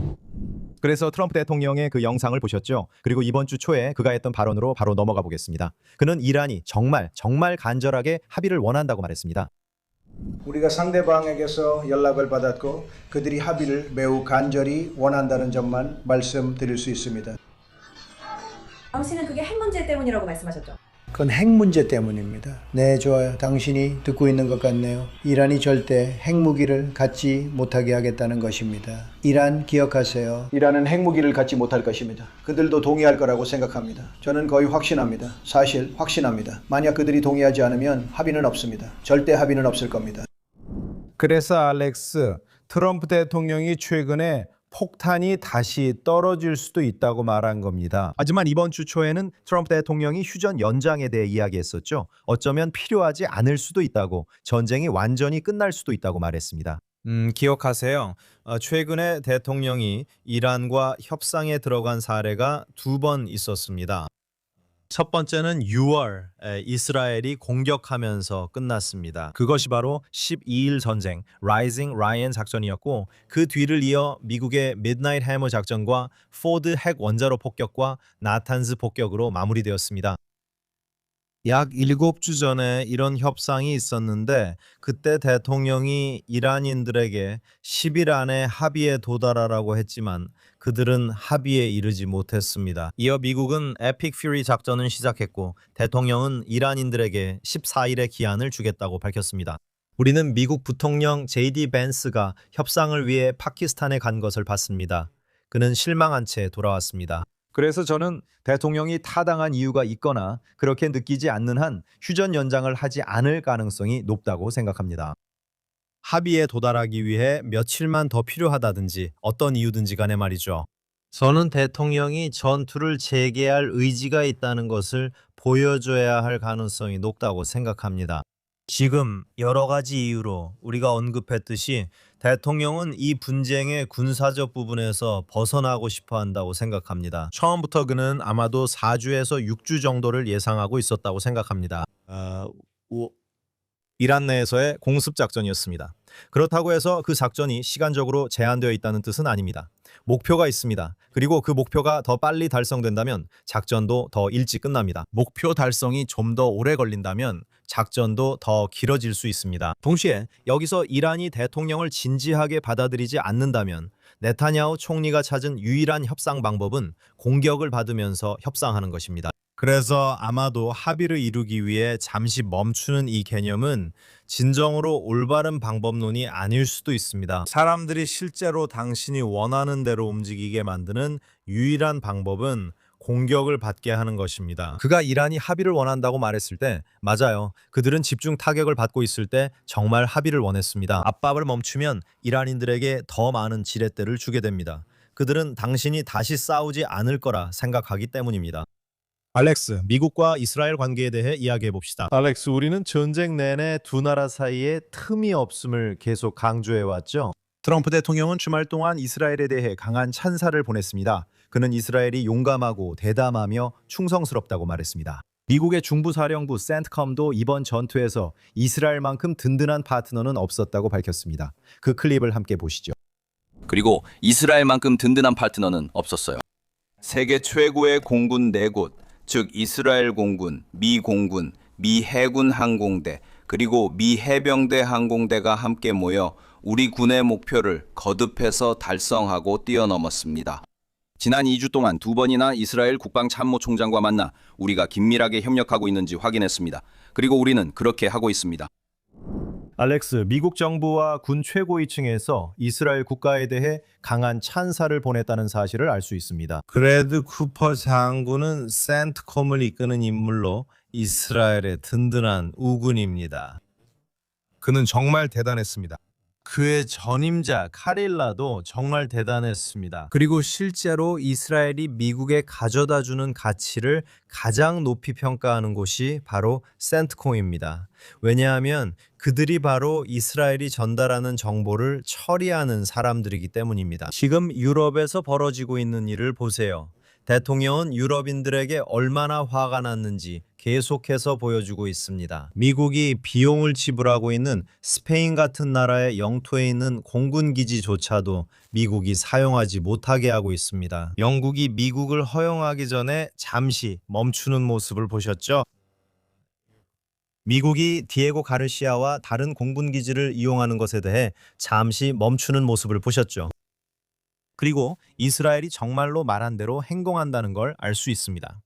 A: 그래서 트럼프 대통령의 그 영상을 보셨죠? 그리고 이번 주 초에 그가 했던 발언으로 바로 넘어가 보겠습니다. 그는 이란이 정말 간절하게 합의를 원한다고 말했습니다.
H: 우리가 상대방에게서 연락을 받았고 그들이 합의를 매우 간절히 원한다는 점만 말씀드릴 수 있습니다.
J: 당신은 그게 핵 문제 때문이라고 말씀하셨죠?
K: 그건 핵 문제 때문입니다. 네, 좋아요. 당신이 듣고 있는 것 같네요. 이란이 절대 핵무기를 갖지 못하게 하겠다는 것입니다. 이란 기억하세요. 이란은 핵무기를 갖지 못할 것입니다. 그들도 동의할 거라고 생각합니다. 저는 거의 확신합니다. 사실 확신합니다. 만약 그들이 동의하지 않으면 합의는 없습니다. 절대 합의는 없을 겁니다.
C: 그래서 알렉스, 트럼프 대통령이 최근에 폭탄이 다시 떨어질 수도 있다고 말한 겁니다.
A: 하지만 이번 주 초에는 트럼프 대통령이 휴전 연장에 대해 이야기했었죠. 어쩌면 필요하지 않을 수도 있다고, 전쟁이 완전히 끝날 수도 있다고 말했습니다.
B: 기억하세요. 최근에 대통령이 이란과 협상에 들어간 사례가 2번 있었습니다. 첫 번째는 6월에 이스라엘이 공격하면서 끝났습니다. 그것이 바로 12일 전쟁 Rising Ryan 작전이었고 그 뒤를 이어 미국의 Midnight Hammer 작전과 포드 핵 원자로 폭격과 나탄즈 폭격으로 마무리되었습니다. 약 7주 전에 이런 협상이 있었는데 그때 대통령이 이란인들에게 10일 안에 합의에 도달하라고 했지만 그들은 합의에 이르지 못했습니다. 이어 미국은 에픽 퓨리 작전을 시작했고 대통령은 이란인들에게 14일의 기한을 주겠다고 밝혔습니다. 우리는 미국 부통령 JD 벤스가 협상을 위해 파키스탄에 간 것을 봤습니다. 그는 실망한 채 돌아왔습니다.
A: 그래서 저는 대통령이 타당한 이유가 있거나 그렇게 느끼지 않는 한 휴전 연장을 하지 않을 가능성이 높다고 생각합니다.
B: 합의에 도달하기 위해 며칠만 더 필요하다든지 어떤 이유든지 간에 말이죠. 저는 대통령이 전투를 재개할 의지가 있다는 것을 보여줘야 할 가능성이 높다고 생각합니다. 지금 여러 가지 이유로 우리가 언급했듯이 대통령은 이 분쟁의 군사적 부분에서 벗어나고 싶어 한다고 생각합니다. 처음부터 그는 아마도 4주에서 6주 정도를 예상하고 있었다고 생각합니다. 이란 내에서의 공습작전이었습니다. 그렇다고 해서 그 작전이 시간적으로 제한되어 있다는 뜻은 아닙니다. 목표가 있습니다. 그리고 그 목표가 더 빨리 달성된다면 작전도 더 일찍 끝납니다. 목표 달성이 좀 더 오래 걸린다면 작전도 더 길어질 수 있습니다. 동시에 여기서 이란이 대통령을 진지하게 받아들이지 않는다면 네타냐후 총리가 찾은 유일한 협상 방법은 공격을 받으면서 협상하는 것입니다. 그래서 아마도 합의를 이루기 위해 잠시 멈추는 이 개념은 진정으로 올바른 방법론이 아닐 수도 있습니다. 사람들이 실제로 당신이 원하는 대로 움직이게 만드는 유일한 방법은 공격을 받게 하는 것입니다. 그가 이란이 합의를 원한다고 말했을 때 맞아요. 그들은 집중 타격을 받고 있을 때 정말 합의를 원했습니다. 압박을 멈추면 이란인들에게 더 많은 지렛대를 주게 됩니다. 그들은 당신이 다시 싸우지 않을 거라 생각하기 때문입니다. 알렉스, 미국과 이스라엘 관계에 대해 이야기해 봅시다.
C: 알렉스, 우리는 전쟁 내내 두 나라 사이에 틈이 없음을 계속 강조해 왔죠.
A: 트럼프 대통령은 주말 동안 이스라엘에 대해 강한 찬사를 보냈습니다. 그는 이스라엘이 용감하고 대담하며 충성스럽다고 말했습니다. 미국의 중부사령부 센트컴도 이번 전투에서 이스라엘만큼 든든한 파트너는 없었다고 밝혔습니다. 그 클립을 함께 보시죠.
L: 그리고 이스라엘만큼 든든한 파트너는 없었어요. 세계 최고의 공군 4곳, 즉 이스라엘 공군, 미 공군, 미 해군 항공대, 그리고 미 해병대 항공대가 함께 모여 우리 군의 목표를 거듭해서 달성하고 뛰어넘었습니다. 지난 2주 동안 2번이나 이스라엘 국방참모총장과 만나 우리가 긴밀하게 협력하고 있는지 확인했습니다. 그리고 우리는 그렇게 하고 있습니다.
A: 알렉스, 미국 정부와 군 최고위층에서 이스라엘 국가에 대해 강한 찬사를 보냈다는 사실을 알 수 있습니다.
C: 그래드 쿠퍼 장군은 센트컴을 이끄는 인물로 이스라엘의 든든한 우군입니다.
B: 그는 정말 대단했습니다. 그의 전임자 카릴라도 정말 대단했습니다. 그리고 실제로 이스라엘이 미국에 가져다주는 가치를 가장 높이 평가하는 곳이 바로 센트콤입니다. 왜냐하면 그들이 바로 이스라엘이 전달하는 정보를 처리하는 사람들이기 때문입니다. 지금 유럽에서 벌어지고 있는 일을 보세요. 대통령은 유럽인들에게 얼마나 화가 났는지 계속해서 보여주고 있습니다. 미국이 비용을 지불하고 있는 스페인 같은 나라의 영토에 있는 공군기지조차도 미국이 사용하지 못하게 하고 있습니다. 영국이 미국을 허용하기 전에 잠시 멈추는 모습을 보셨죠? 미국이 디에고 가르시아와 다른 공군기지를 이용하는 것에 대해 잠시 멈추는 모습을 보셨죠? 그리고 이스라엘이 정말로 말한 대로 행동한다는 걸 알 수 있습니다.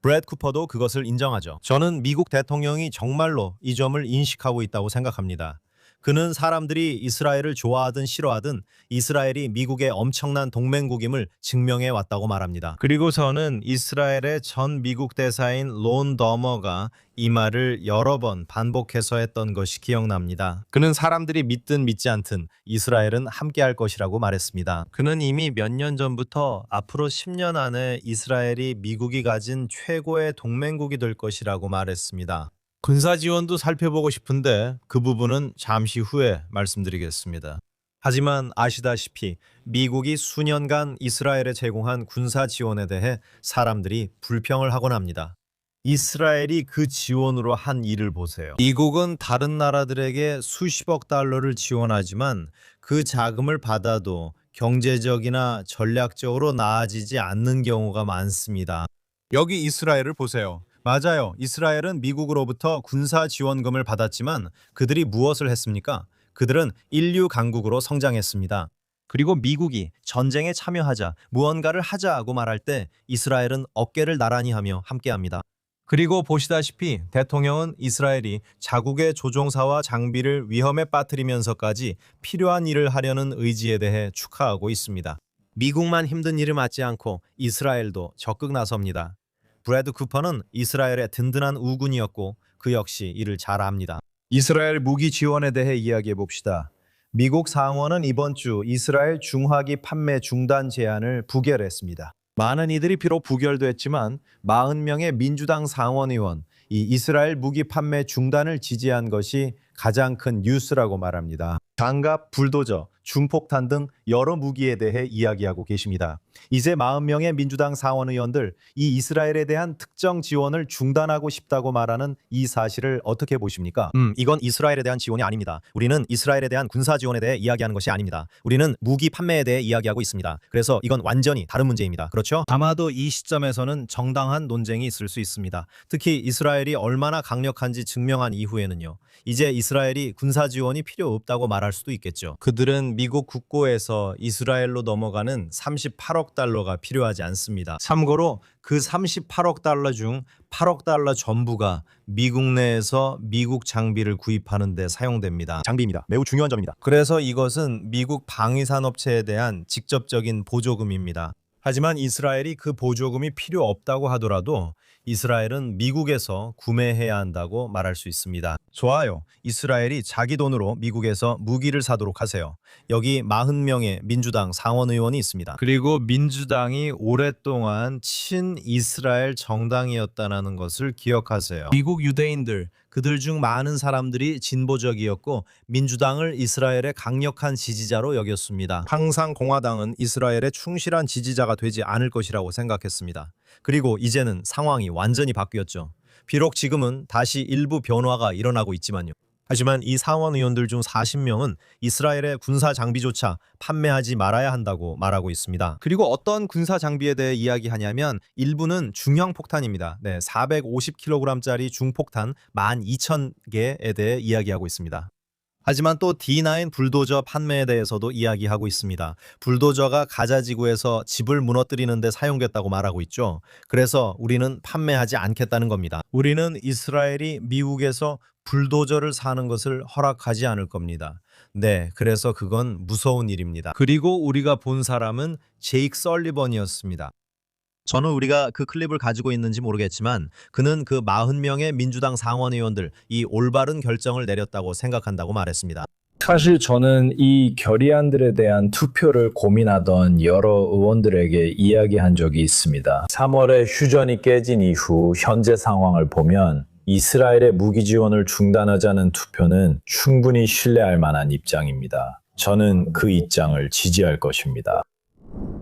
B: 브래드 쿠퍼도 그것을 인정하죠. 저는 미국 대통령이 정말로 이 점을 인식하고 있다고 생각합니다. 그는 사람들이 이스라엘을 좋아하든 싫어하든 이스라엘이 미국의 엄청난 동맹국임을 증명해 왔다고 말합니다. 그리고 저는 이스라엘의 전 미국 대사인 론 더머가 이 말을 여러 번 반복해서 했던 것이 기억납니다. 그는 사람들이 믿든 믿지 않든 이스라엘은 함께할 것이라고 말했습니다. 그는 이미 몇 년 전부터 앞으로 10년 안에 이스라엘이 미국이 가진 최고의 동맹국이 될 것이라고 말했습니다. 군사 지원도 살펴보고 싶은데 그 부분은 잠시 후에 말씀드리겠습니다. 하지만 아시다시피 미국이 수년간 이스라엘에 제공한 군사 지원에 대해 사람들이 불평을 하곤 합니다. 이스라엘이 그 지원으로 한 일을 보세요. 미국은 다른 나라들에게 수십억 달러를 지원하지만 그 자금을 받아도 경제적이나 전략적으로 나아지지 않는 경우가 많습니다. 여기 이스라엘을 보세요. 맞아요. 이스라엘은 미국으로부터 군사 지원금을 받았지만 그들이 무엇을 했습니까? 그들은 인류 강국으로 성장했습니다. 그리고 미국이 전쟁에 참여하자, 무언가를 하자고 말할 때 이스라엘은 어깨를 나란히 하며 함께합니다. 그리고 보시다시피 대통령은 이스라엘이 자국의 조종사와 장비를 위험에 빠뜨리면서까지 필요한 일을 하려는 의지에 대해 축하하고 있습니다. 미국만 힘든 일을 맡지 않고 이스라엘도 적극 나섭니다. 브래드 쿠퍼는 이스라엘의 든든한 우군이었고 그 역시 이를 잘 압니다. 이스라엘 무기 지원에 대해 이야기해 봅시다. 미국 상원은 이번 주 이스라엘 중화기 판매 중단 제안을 부결했습니다. 많은 이들이 비록 부결됐지만 40명의 민주당 상원의원, 이 이스라엘 무기 판매 중단을 지지한 것이 가장 큰 뉴스라고 말합니다. 장갑, 불도저, 중폭탄 등 여러 무기에 대해 이야기하고 계십니다. 이제 40명의 민주당 상원의원들, 이 이스라엘에 대한 특정 지원을 중단하고 싶다고 말하는 이 사실을 어떻게 보십니까? 이건 이스라엘에 대한 지원이 아닙니다. 우리는 이스라엘에 대한 군사 지원에 대해 이야기하는 것이 아닙니다. 우리는 무기 판매에 대해 이야기하고 있습니다. 그래서 이건 완전히 다른 문제입니다. 그렇죠? 아마도 이 시점에서는 정당한 논쟁이 있을 수 있습니다. 특히 이스라엘이 얼마나 강력한지 증명한 이후에는요. 이제 이스라엘이 군사 지원이 필요 없다고 말할 수도 있겠죠. 그들은 미국 국고에서 이스라엘로 넘어가는 38억 달러가 필요하지 않습니다. 참고로 그 38억 달러 중 8억 달러 전부가 미국 내에서 미국 장비를 구입하는 데 사용됩니다. 장비입니다. 매우 중요한 점입니다. 그래서 이것은 미국 방위산업체에 대한 직접적인 보조금입니다. 하지만 이스라엘이 그 보조금이 필요 없다고 하더라도 이스라엘은 미국에서 구매해야 한다고 말할 수 있습니다. 좋아요. 이스라엘이 자기 돈으로 미국에서 무기를 사도록 하세요. 여기 40명의 민주당 상원의원이 있습니다. 그리고 민주당이 오랫동안 친이스라엘 정당이었다는 것을 기억하세요. 미국 유대인들, 그들 중 많은 사람들이 진보적이었고 민주당을 이스라엘의 강력한 지지자로 여겼습니다. 항상 공화당은 이스라엘의 충실한 지지자가 되지 않을 것이라고 생각했습니다. 그리고 이제는 상황이 완전히 바뀌었죠. 비록 지금은 다시 일부 변화가 일어나고 있지만요. 하지만 이 상원 의원들 중 40명은 이스라엘의 군사 장비조차 판매하지 말아야 한다고 말하고 있습니다. 그리고 어떤 군사 장비에 대해 이야기하냐면 일부는 중형 폭탄입니다. 450kg짜리 중폭탄 12,000개에 대해 이야기하고 있습니다. 하지만 또 D9 불도저 판매에 대해서도 이야기하고 있습니다. 불도저가 가자 지구에서 집을 무너뜨리는 데 사용됐다고 말하고 있죠. 그래서 우리는 판매하지 않겠다는 겁니다. 우리는 이스라엘이 미국에서 불도저를 사는 것을 허락하지 않을 겁니다. 네, 그래서 그건 무서운 일입니다. 그리고 우리가 본 사람은 제이크 설리번이었습니다. 저는 우리가 그 클립을 가지고 있는지 모르겠지만 그는 그 40명의 민주당 상원의원들 이 올바른 결정을 내렸다고 생각한다고 말했습니다.
M: 사실 저는 이 결의안들에 대한 투표를 고민하던 여러 의원들에게 이야기한 적이 있습니다. 3월에 휴전이 깨진 이후 현재 상황을 보면 이스라엘의 무기 지원을 중단하자는 투표는 충분히 신뢰할 만한 입장입니다. 저는 그 입장을 지지할 것입니다.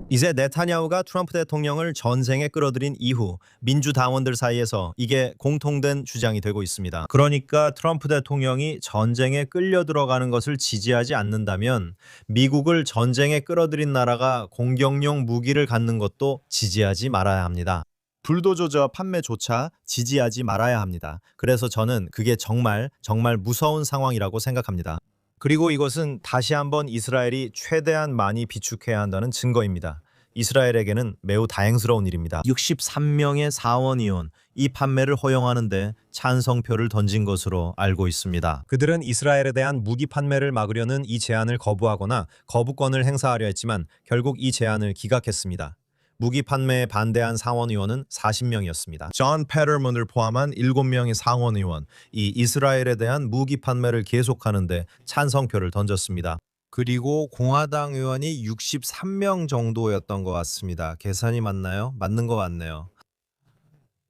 B: 이제 네타냐후가 트럼프 대통령을 전쟁에 끌어들인 이후 민주당원들 사이에서 이게 공통된 주장이 되고 있습니다. 그러니까 트럼프 대통령이 전쟁에 끌려 들어가는 것을 지지하지 않는다면 미국을 전쟁에 끌어들인 나라가 공격용 무기를 갖는 것도 지지하지 말아야 합니다. 불도저 판매조차 지지하지 말아야 합니다. 그래서 저는 그게 정말 무서운 상황이라고 생각합니다. 그리고 이것은 다시 한번 이스라엘이 최대한 많이 비축해야 한다는 증거입니다. 이스라엘에게는 매우 다행스러운 일입니다. 63명의 상원의원, 이 판매를 허용하는데 찬성표를 던진 것으로 알고 있습니다. 그들은 이스라엘에 대한 무기 판매를 막으려는 이 제안을 거부하거나 거부권을 행사하려 했지만 결국 이 제안을 기각했습니다. 무기 판매에 반대한 상원의원은 40명이었습니다. 존 패터먼을 포함한 7명의 상원의원, 이 이스라엘에 대한 무기 판매를 계속하는데 찬성표를 던졌습니다. 그리고 공화당 의원이 63명 정도였던 것 같습니다. 계산이 맞나요? 맞는 것 같네요.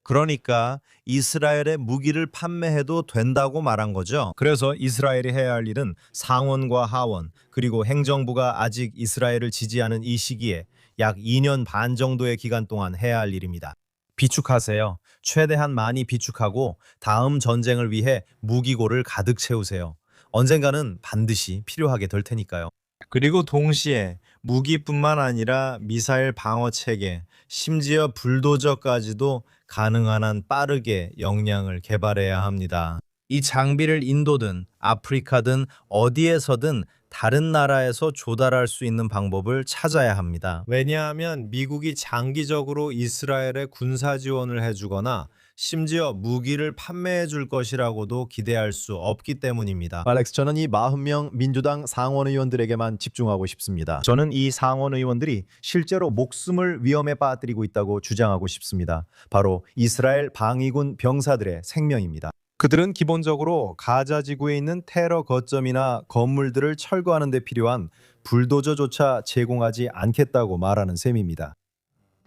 B: 그러니까 이스라엘에 무기를 판매해도 된다고 말한 거죠. 그래서 이스라엘이 해야 할 일은 상원과 하원, 그리고 행정부가 아직 이스라엘을 지지하는 이 시기에 약 2년 반 정도의 기간 동안 해야 할 일입니다. 비축하세요. 최대한 많이 비축하고 다음 전쟁을 위해 무기고를 가득 채우세요. 언젠가는 반드시 필요하게 될 테니까요.
C: 그리고 동시에 무기뿐만 아니라 미사일 방어 체계, 심지어 불도저까지도 가능한 한 빠르게 역량을 개발해야 합니다. 이 장비를 인도든 아프리카든 어디에서든 다른 나라에서 조달할 수 있는 방법을 찾아야 합니다. 왜냐하면 미국이 장기적으로 이스라엘에 군사 지원을 해주거나 심지어 무기를 판매해 줄 것이라고도 기대할 수 없기 때문입니다.
A: 알렉스, 저는 이 40명 민주당 상원 의원들에게만 집중하고 싶습니다. 저는 이 상원 의원들이 실제로 목숨을 위험에 빠뜨리고 있다고 주장하고 싶습니다. 바로 이스라엘 방위군 병사들의 생명입니다. 그들은 기본적으로 가자 지구에 있는 테러 거점이나 건물들을 철거하는 데 필요한 불도저조차 제공하지 않겠다고 말하는 셈입니다.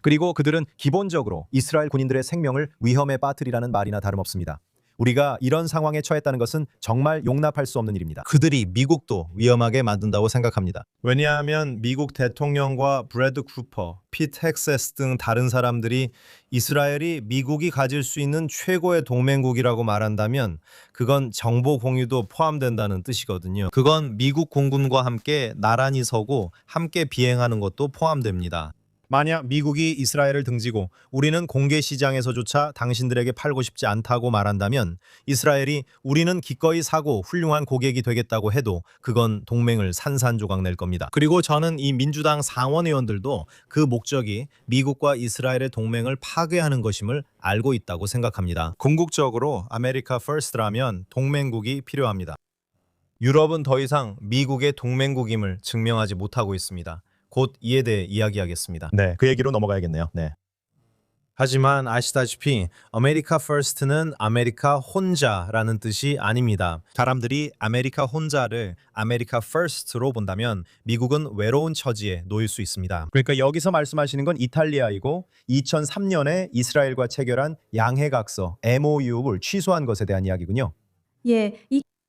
A: 그리고 그들은 기본적으로 이스라엘 군인들의 생명을 위험에 빠뜨리라는 말이나 다름없습니다. 우리가 이런 상황에 처했다는 것은 정말 용납할 수 없는 일입니다.
B: 그들이 미국도 위험하게 만든다고 생각합니다.
C: 왜냐하면 미국 대통령과 브래드 쿠퍼, 피트 헥세스 등 다른 사람들이 이스라엘이 미국이 가질 수 있는 최고의 동맹국이라고 말한다면 그건 정보 공유도 포함된다는 뜻이거든요.
B: 그건 미국 공군과 함께 나란히 서고 함께 비행하는 것도 포함됩니다.
A: 만약 미국이 이스라엘을 등지고 우리는 공개 시장에서조차 당신들에게 팔고 싶지 않다고 말한다면 이스라엘이 우리는 기꺼이 사고 훌륭한 고객이 되겠다고 해도 그건 동맹을 산산조각 낼 겁니다. 그리고 저는 이 민주당 상원 의원들도 그 목적이 미국과 이스라엘의 동맹을 파괴하는 것임을 알고 있다고 생각합니다. 궁극적으로 아메리카 퍼스트라면 동맹국이 필요합니다. 유럽은 더 이상 미국의 동맹국임을 증명하지 못하고 있습니다. 곧 이에 대해 이야기하겠습니다. 네, 그 얘기로 넘어가야겠네요. 네.
B: 하지만 아시다시피 아메리카 퍼스트는 아메리카 혼자라는 뜻이 아닙니다.
A: 사람들이 아메리카 혼자를 아메리카 퍼스트로 본다면 미국은 외로운 처지에 놓일 수 있습니다. 그러니까 여기서 말씀하시는 건 이탈리아이고 2003년에 이스라엘과 체결한 양해각서 MOU를 취소한 것에 대한 이야기군요.
F: 예,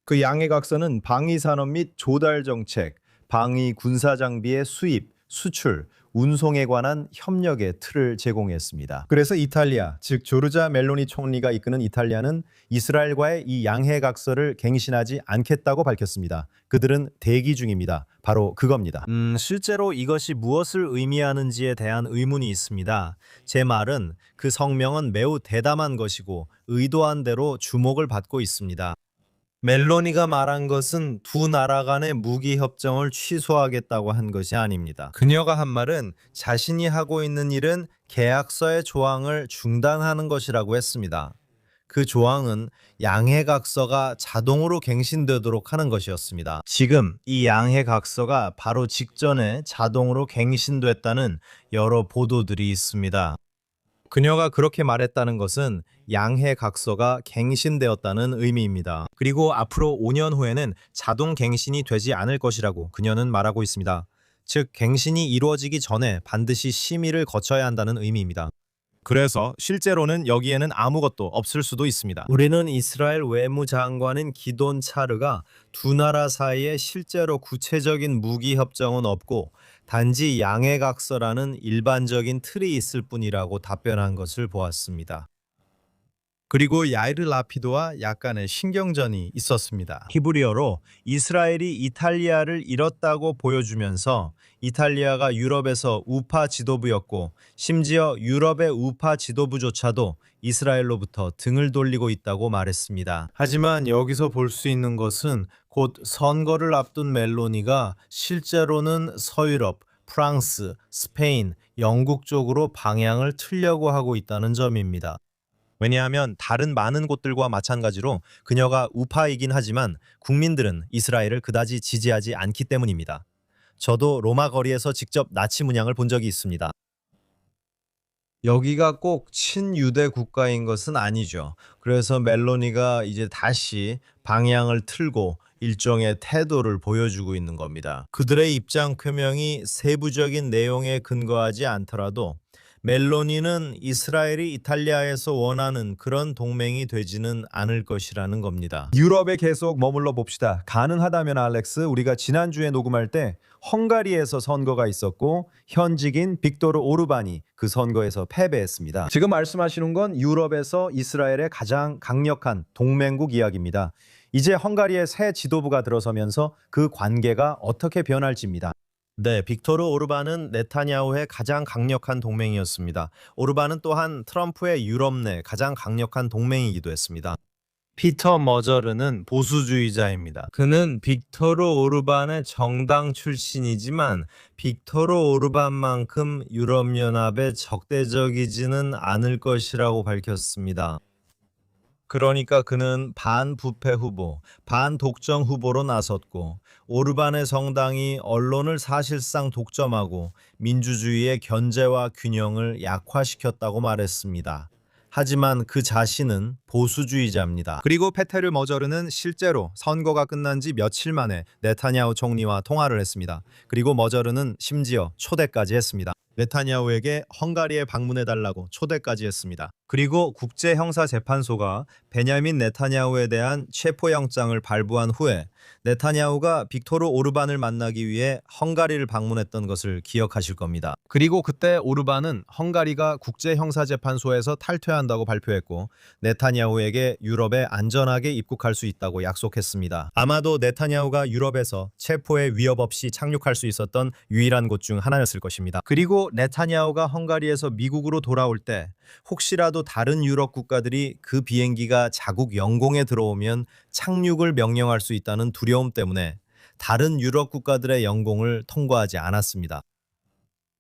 A: 그 양해각서는 방위산업 및 조달 정책, 방위 군사 장비의 수입, 수출, 운송에 관한 협력의 틀을 제공했습니다. 그래서 이탈리아, 즉 조르자 멜로니 총리가 이끄는 이탈리아는 이스라엘과의 이 양해각서를 갱신하지 않겠다고 밝혔습니다. 그들은 대기 중입니다. 바로 그겁니다.
B: 실제로 이것이 무엇을 의미하는지에 대한 의문이 있습니다. 제 말은 그 성명은 매우 대담한 것이고 의도한 대로 주목을 받고 있습니다.
C: 멜로니가 말한 것은 두 나라 간의 무기 협정을 취소하겠다고 한 것이 아닙니다. 그녀가 한 말은 자신이 하고 있는 일은 계약서의 조항을 중단하는 것이라고 했습니다. 그 조항은 양해각서가 자동으로 갱신되도록 하는 것이었습니다.
B: 지금 이 양해각서가 바로 직전에 자동으로 갱신됐다는 여러 보도들이 있습니다.
C: 그녀가 그렇게 말했다는 것은 양해각서가 갱신되었다는 의미입니다.
A: 그리고 앞으로 5년 후에는 자동 갱신이 되지 않을 것이라고 그녀는 말하고 있습니다. 즉 갱신이 이루어지기 전에 반드시 심의를 거쳐야 한다는 의미입니다. 그래서 실제로는 여기에는 아무것도 없을 수도 있습니다.
B: 우리는 이스라엘 외무장관인 기돈 차르가 두 나라 사이에 실제로 구체적인 무기 협정은 없고 단지 양해각서라는 일반적인 틀이 있을 뿐이라고 답변한 것을 보았습니다.
C: 그리고 야이르 라피도와 약간의 신경전이 있었습니다.
B: 히브리어로 이스라엘이 이탈리아를 잃었다고 보여주면서 이탈리아가 유럽에서 우파 지도부였고 심지어 유럽의 우파 지도부조차도 이스라엘로부터 등을 돌리고 있다고 말했습니다.
C: 하지만 여기서 볼 수 있는 것은 곧 선거를 앞둔 멜로니가 실제로는 서유럽, 프랑스, 스페인, 영국 쪽으로 방향을 틀려고 하고 있다는 점입니다.
A: 왜냐하면 다른 많은 곳들과 마찬가지로 그녀가 우파이긴 하지만 국민들은 이스라엘을 그다지 지지하지 않기 때문입니다. 저도 로마 거리에서 직접 나치 문양을 본 적이 있습니다.
C: 여기가 꼭 친유대 국가인 것은 아니죠. 그래서 멜로니가 이제 다시 방향을 틀고 일종의 태도를 보여주고 있는 겁니다. 그들의 입장 표명이 세부적인 내용에 근거하지 않더라도
B: 멜로니는 이스라엘이 이탈리아에서 원하는 그런 동맹이 되지는 않을 것이라는 겁니다.
A: 유럽에 계속 머물러 봅시다. 가능하다면 알렉스, 우리가 지난주에 녹음할 때 헝가리에서 선거가 있었고 현직인 빅토르 오르반이 그 선거에서 패배했습니다. 지금 말씀하시는 건 유럽에서 이스라엘의 가장 강력한 동맹국 이야기입니다. 이제 헝가리의 새 지도부가 들어서면서 그 관계가 어떻게 변할지입니다.
B: 네, 빅토르 오르반은 네타냐후의 가장 강력한 동맹이었습니다. 오르반은 또한 트럼프의 유럽 내 가장 강력한 동맹이기도 했습니다.
C: 피터 머저르는 보수주의자입니다. 그는 빅토르 오르반의 정당 출신이지만 빅토르 오르반만큼 유럽연합에 적대적이지는 않을 것이라고 밝혔습니다. 그러니까 그는 반부패 후보, 반독점 후보로 나섰고 오르반의 정당이 언론을 사실상 독점하고 민주주의의 견제와 균형을 약화시켰다고 말했습니다. 하지만 그 자신은 보수주의자입니다.
A: 그리고 페테르 머저르는 실제로 선거가 끝난 지 며칠 만에 네타냐후 총리와 통화를 했습니다. 그리고 머저르는 심지어 초대까지 했습니다. 네타냐후에게 헝가리에 방문해달라고 초대까지 했습니다. 그리고 국제형사재판소가 베냐민 네타냐후에 대한 체포영장을 발부한 후에 네타냐후가 빅토르 오르반을 만나기 위해 헝가리를 방문했던 것을 기억하실 겁니다. 그리고 그때 오르반은 헝가리가 국제형사재판소에서 탈퇴한다고 발표했고 네타냐후에게 유럽에 안전하게 입국할 수 있다고 약속했습니다. 아마도 네타냐후가 유럽에서 체포의 위협 없이 착륙할 수 있었던 유일한 곳 중 하나였을 것입니다. 그리고 네타냐후가 헝가리에서 미국으로 돌아올 때 혹시라도 다른 유럽 국가들이 그 비행기가 자국 영공에 들어오면 착륙을 명령할 수 있다는 두려움 때문에 다른 유럽 국가들의 영공을 통과하지 않았습니다.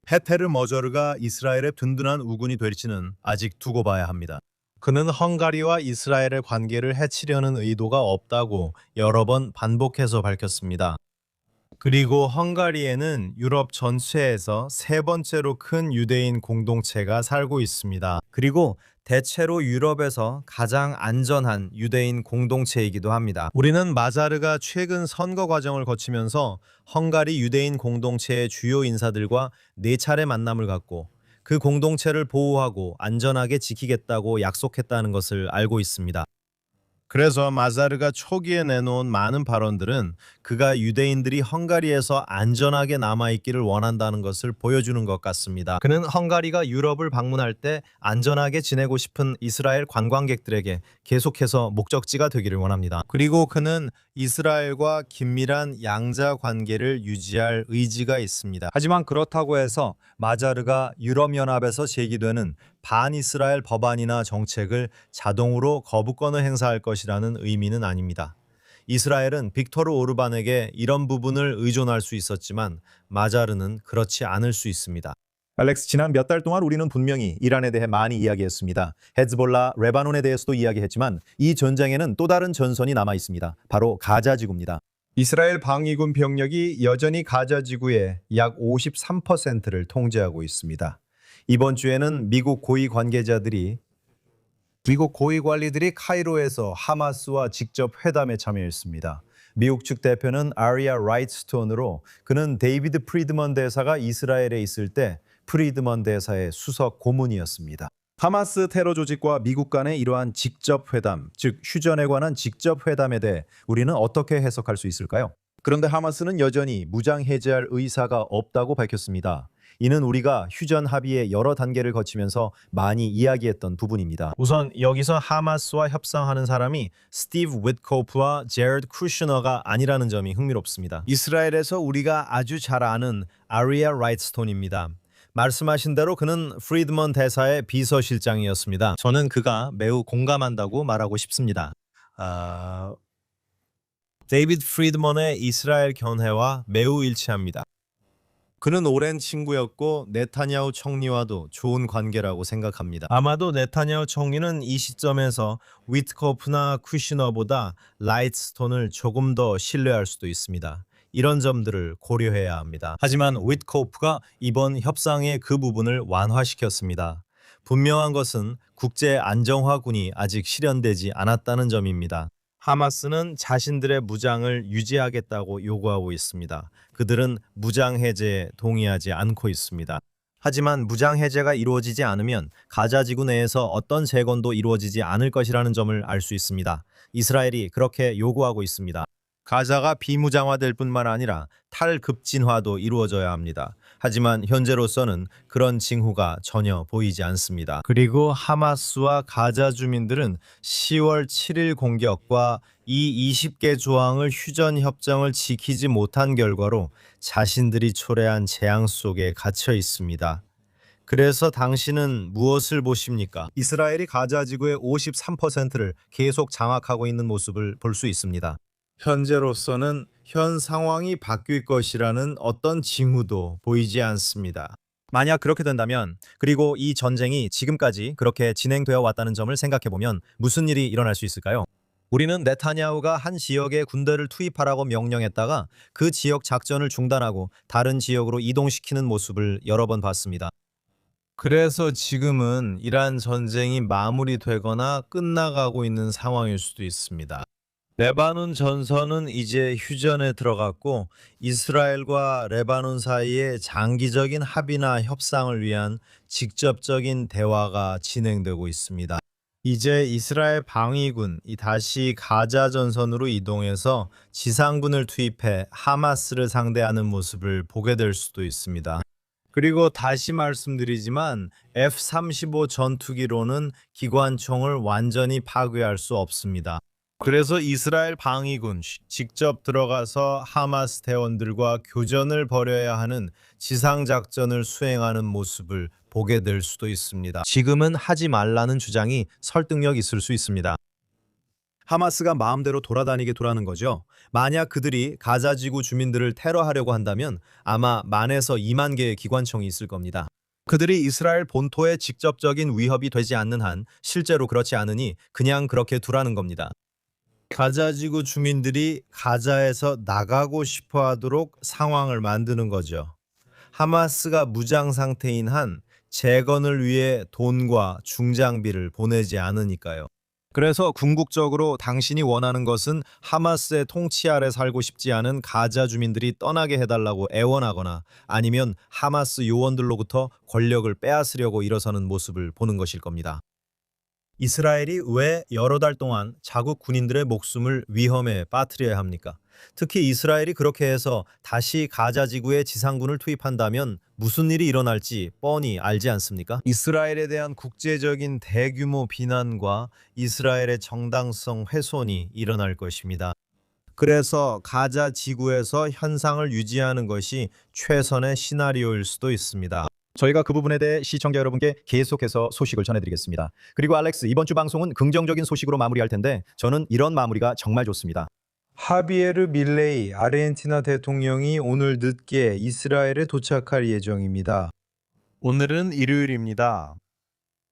A: 페테르 머저르가 이스라엘의 든든한 우군이 될지는 아직 두고 봐야 합니다.
C: 그는 헝가리와 이스라엘의 관계를 해치려는 의도가 없다고 여러 번 반복해서 밝혔습니다.
B: 그리고 헝가리에는 유럽 전체에서 세 번째로 큰 유대인 공동체가 살고 있습니다. 그리고 대체로 유럽에서 가장 안전한 유대인 공동체이기도 합니다.
A: 우리는 마자르가 최근 선거 과정을 거치면서 헝가리 유대인 공동체의 주요 인사들과 4차례 만남을 갖고 그 공동체를 보호하고 안전하게 지키겠다고 약속했다는 것을 알고 있습니다.
C: 그래서 마자르가 초기에 내놓은 많은 발언들은 그가 유대인들이 헝가리에서 안전하게 남아있기를 원한다는 것을 보여주는 것 같습니다.
B: 그는 헝가리가 유럽을 방문할 때 안전하게 지내고 싶은 이스라엘 관광객들에게 계속해서 목적지가 되기를 원합니다.
C: 그리고 그는 이스라엘과 긴밀한 양자 관계를 유지할 의지가 있습니다.
A: 하지만 그렇다고 해서 마자르가 유럽연합에서 제기되는 반이스라엘 법안이나 정책을 자동으로 거부권을 행사할 것이라는 의미는 아닙니다. 이스라엘은 빅토르 오르반에게 이런 부분을 의존할 수 있었지만 마자르는 그렇지 않을 수 있습니다. 알렉스, 지난 몇 달 동안 우리는 분명히 이란에 대해 많이 이야기했습니다. 헤즈볼라, 레바논에 대해서도 이야기했지만 이 전쟁에는 또 다른 전선이 남아 있습니다. 바로 가자 지구입니다. 이스라엘 방위군 병력이 여전히 가자 지구의 약 53%를 통제하고 있습니다. 이번 주에는 미국 고위 관리들이 카이로에서 하마스와 직접 회담에 참여했습니다. 미국 측 대표는 아리아 라이트스톤으로 그는 데이비드 프리드먼 대사가 이스라엘에 있을 때 프리드먼 대사의 수석 고문이었습니다. 하마스 테러 조직과 미국 간의 이러한 직접 회담, 즉 휴전에 관한 직접 회담에 대해 우리는 어떻게 해석할 수 있을까요? 그런데 하마스는 여전히 무장 해제할 의사가 없다고 밝혔습니다. 이는 우리가 휴전 합의의 여러 단계를 거치면서 많이 이야기했던 부분입니다.
B: 우선 여기서 하마스와 협상하는 사람이 스티브 윗코프와 제red 쿠슈너가 아니라는 점이 흥미롭습니다. 이스라엘에서 우리가 아주 잘 아는 아리아 라이트스톤입니다. 말씀하신 대로 그는 프리드먼 대사의 비서실장이었습니다. 저는 그가 매우 공감한다고 말하고 싶습니다. 데이비드 프리드먼의 이스라엘 견해와 매우 일치합니다. 그는 오랜 친구였고 네타냐후 총리와도 좋은 관계라고 생각합니다. 아마도 네타냐후 총리는 이 시점에서 위트코프나 쿠시너보다 라이트스톤을 조금 더 신뢰할 수도 있습니다. 이런 점들을 고려해야 합니다. 하지만 위트코프가 이번 협상의 그 부분을 완화시켰습니다. 분명한 것은 국제 안정화군이 아직 실현되지 않았다는 점입니다. 하마스는 자신들의 무장을 유지하겠다고 요구하고 있습니다. 그들은 무장 해제에 동의하지 않고 있습니다. 하지만 무장 해제가 이루어지지 않으면 가자 지구 내에서 어떤 재건도 이루어지지 않을 것이라는 점을 알 수 있습니다. 이스라엘이 그렇게 요구하고 있습니다. 가자가 비무장화될 뿐만 아니라 탈급진화도 이루어져야 합니다. 하지만 현재로서는 그런 징후가 전혀 보이지 않습니다. 그리고 하마스와 가자 주민들은 10월 7일 공격과 이 20개 조항을 휴전 협정을 지키지 못한 결과로 자신들이 초래한 재앙 속에 갇혀 있습니다. 그래서 당신은 무엇을 보십니까? 이스라엘이 가자 지구의 53%를 계속 장악하고 있는 모습을 볼 수 있습니다.
C: 현재로서는 현 상황이 바뀔 것이라는 어떤 징후도 보이지 않습니다.
B: 만약 그렇게 된다면, 그리고 이 전쟁이 지금까지 그렇게 진행되어 왔다는 점을 생각해보면 무슨 일이 일어날 수 있을까요? 우리는 네타냐후가 한 지역에 군대를 투입하라고 명령했다가 그 지역 작전을 중단하고 다른 지역으로 이동시키는 모습을 여러 번 봤습니다.
C: 그래서 지금은 이란 전쟁이 마무리되거나 끝나가고 있는 상황일 수도 있습니다. 레바논 전선은 이제 휴전에 들어갔고 이스라엘과 레바논 사이에 장기적인 합의나 협상을 위한 직접적인 대화가 진행되고 있습니다. 이제 이스라엘 방위군이 다시 가자 전선으로 이동해서 지상군을 투입해 하마스를 상대하는 모습을 보게 될 수도 있습니다. 그리고 다시 말씀드리지만 F-35 전투기로는 기관총을 완전히 파괴할 수 없습니다. 그래서 이스라엘 방위군 직접 들어가서 하마스 대원들과 교전을 벌여야 하는 지상작전을 수행하는 모습을 보게 될 수도 있습니다.
B: 지금은 하지 말라는 주장이 설득력 있을 수 있습니다. 하마스가 마음대로 돌아다니게 두라는 거죠. 만약 그들이 가자 지구 주민들을 테러하려고 한다면 아마 10,000에서 2만 개의 기관총이 있을 겁니다. 그들이 이스라엘 본토에 직접적인 위협이 되지 않는 한 실제로 그렇지 않으니 그냥 그렇게 두라는 겁니다.
C: 가자 지구 주민들이 가자에서 나가고 싶어 하도록 상황을 만드는 거죠. 하마스가 무장 상태인 한 재건을 위해 돈과 중장비를 보내지 않으니까요.
B: 그래서 궁극적으로 당신이 원하는 것은 하마스의 통치 아래 살고 싶지 않은 가자 주민들이 떠나게 해달라고 애원하거나 아니면 하마스 요원들로부터 권력을 빼앗으려고 일어서는 모습을 보는 것일 겁니다. 이스라엘이 왜 여러 달 동안 자국 군인들의 목숨을 위험에 빠뜨려야 합니까? 특히 이스라엘이 그렇게 해서 다시 가자 지구에 지상군을 투입한다면 무슨 일이 일어날지 뻔히 알지 않습니까?
C: 이스라엘에 대한 국제적인 대규모 비난과 이스라엘의 정당성 훼손이 일어날 것입니다. 그래서 가자 지구에서 현상을 유지하는 것이 최선의 시나리오일 수도 있습니다.
A: 저희가 그 부분에 대해 시청자 여러분께 계속해서 소식을 전해드리겠습니다. 그리고 알렉스, 이번 주 방송은 긍정적인 소식으로 마무리할 텐데 저는 이런 마무리가 정말 좋습니다.
C: 하비에르 밀레이 아르헨티나 대통령이 오늘 늦게 이스라엘에 도착할 예정입니다. 오늘은 일요일입니다.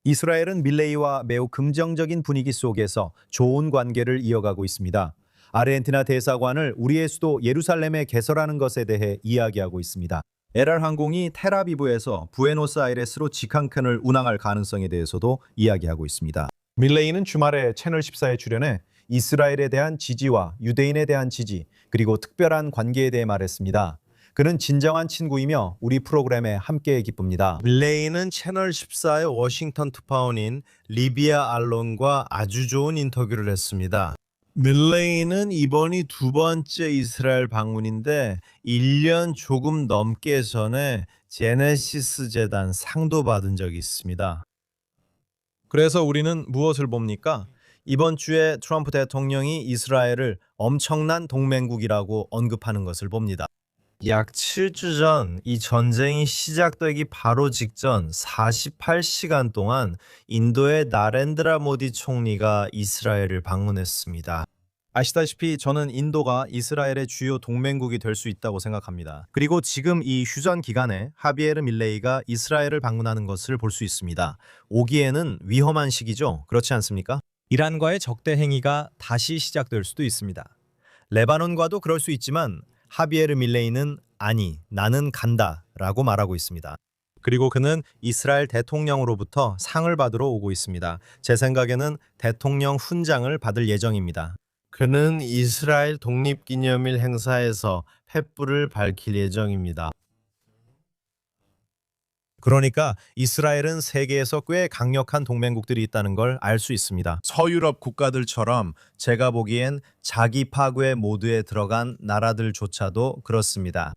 A: 이스라엘은 밀레이와 매우 긍정적인 분위기 속에서 좋은 관계를 이어가고 있습니다. 아르헨티나 대사관을 우리의 수도 예루살렘에 개설하는 것에 대해 이야기하고 있습니다. LR 항공이 텔아비브에서 부에노스아이레스로 직항편을 운항할 가능성에 대해서도 이야기하고 있습니다. 밀레이는 주말에 채널 14에 출연해 이스라엘에 대한 지지와 유대인에 대한 지지, 그리고 특별한 관계에 대해 말했습니다. 그는 진정한 친구이며 우리 프로그램에 함께 기쁩니다.
C: 밀레이는 채널 14의 워싱턴 특파원인 리비아 알론과 아주 좋은 인터뷰를 했습니다. 밀레이는 이번이 두 번째 이스라엘 방문인데 1년 조금 넘게 전에 제네시스 재단 상도 받은 적이 있습니다.
B: 그래서 우리는 무엇을 봅니까? 이번 주에 트럼프 대통령이 이스라엘을 엄청난 동맹국이라고 언급하는 것을 봅니다.
C: 약 7주 전 이 전쟁이 시작되기 바로 직전 48시간 동안 인도의 나렌드라 모디 총리가 이스라엘을 방문했습니다.
B: 아시다시피 저는 인도가 이스라엘의 주요 동맹국이 될 수 있다고 생각합니다. 그리고 지금 이 휴전 기간에 하비에르 밀레이가 이스라엘을 방문하는 것을 볼 수 있습니다. 오기에는 위험한 시기죠. 그렇지 않습니까? 이란과의 적대 행위가 다시 시작될 수도 있습니다. 레바논과도 그럴 수 있지만 하비에르 밀레이는 아니, 나는 간다 라고 말하고 있습니다. 그리고 그는 이스라엘 대통령으로부터 상을 받으러 오고 있습니다. 제 생각에는 대통령 훈장을 받을 예정입니다.
C: 그는 이스라엘 독립기념일 행사에서 횃불을 밝힐 예정입니다.
B: 그러니까 이스라엘은 세계에서 꽤 강력한 동맹국들이 있다는 걸 알 수 있습니다. 서유럽 국가들처럼 제가 보기엔 자기 파괴 모드에 들어간 나라들조차도 그렇습니다.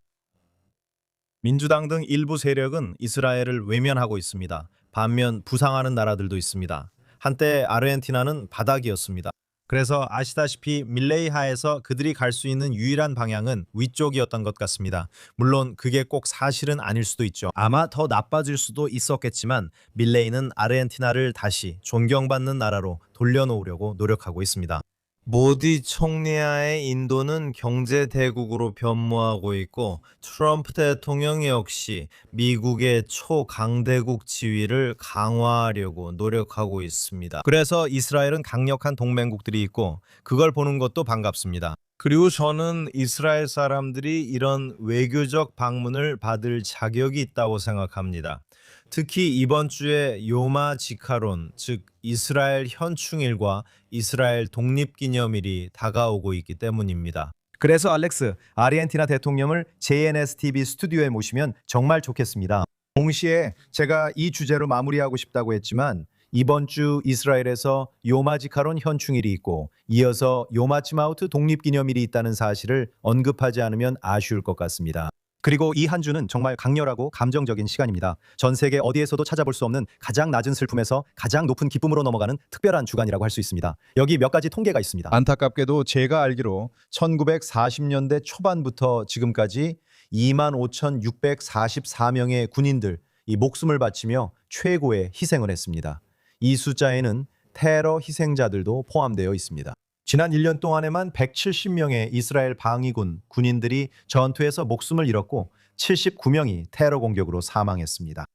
B: 민주당 등 일부 세력은 이스라엘을 외면하고 있습니다. 반면 부상하는 나라들도 있습니다. 한때 아르헨티나는 바닥이었습니다. 그래서 아시다시피 밀레이 하에서 그들이 갈 수 있는 유일한 방향은 위쪽이었던 것 같습니다. 물론 그게 꼭 사실은 아닐 수도 있죠. 아마 더 나빠질 수도 있었겠지만 밀레이는 아르헨티나를 다시 존경받는 나라로 돌려놓으려고 노력하고 있습니다. 모디 총리하의 인도는 경제 대국으로 변모하고 있고 트럼프 대통령 역시 미국의 초강대국 지위를 강화하려고 노력하고 있습니다. 그래서 이스라엘은 강력한 동맹국들이 있고 그걸 보는 것도 반갑습니다. 그리고 저는 이스라엘 사람들이 이런 외교적 방문을 받을 자격이 있다고 생각합니다. 특히 이번 주에 요마 지카론, 즉 이스라엘 현충일과 이스라엘 독립기념일이 다가오고 있기 때문입니다.
A: 그래서 알렉스, 아르헨티나 대통령을 JNS TV 스튜디오에 모시면 정말 좋겠습니다. 동시에 제가 이 주제로 마무리하고 싶다고 했지만 이번 주 이스라엘에서 요마지카론 현충일이 있고 이어서 요마치마우트 독립기념일이 있다는 사실을 언급하지 않으면 아쉬울 것 같습니다. 그리고 이 한 주는 정말 강렬하고 감정적인 시간입니다. 전 세계 어디에서도 찾아볼 수 없는 가장 낮은 슬픔에서 가장 높은 기쁨으로 넘어가는 특별한 주간이라고 할 수 있습니다. 여기 몇 가지 통계가 있습니다. 안타깝게도 제가 알기로 1940년대 초반부터 지금까지 25,644명의 군인들 이 목숨을 바치며 최고의 희생을 했습니다. 이 숫자에는 테러 희생자들도 포함되어 있습니다. 지난 1년 동안에만 170명의 이스라엘 방위군 군인들이 전투에서 목숨을 잃었고 79명이 테러 공격으로 사망했습니다.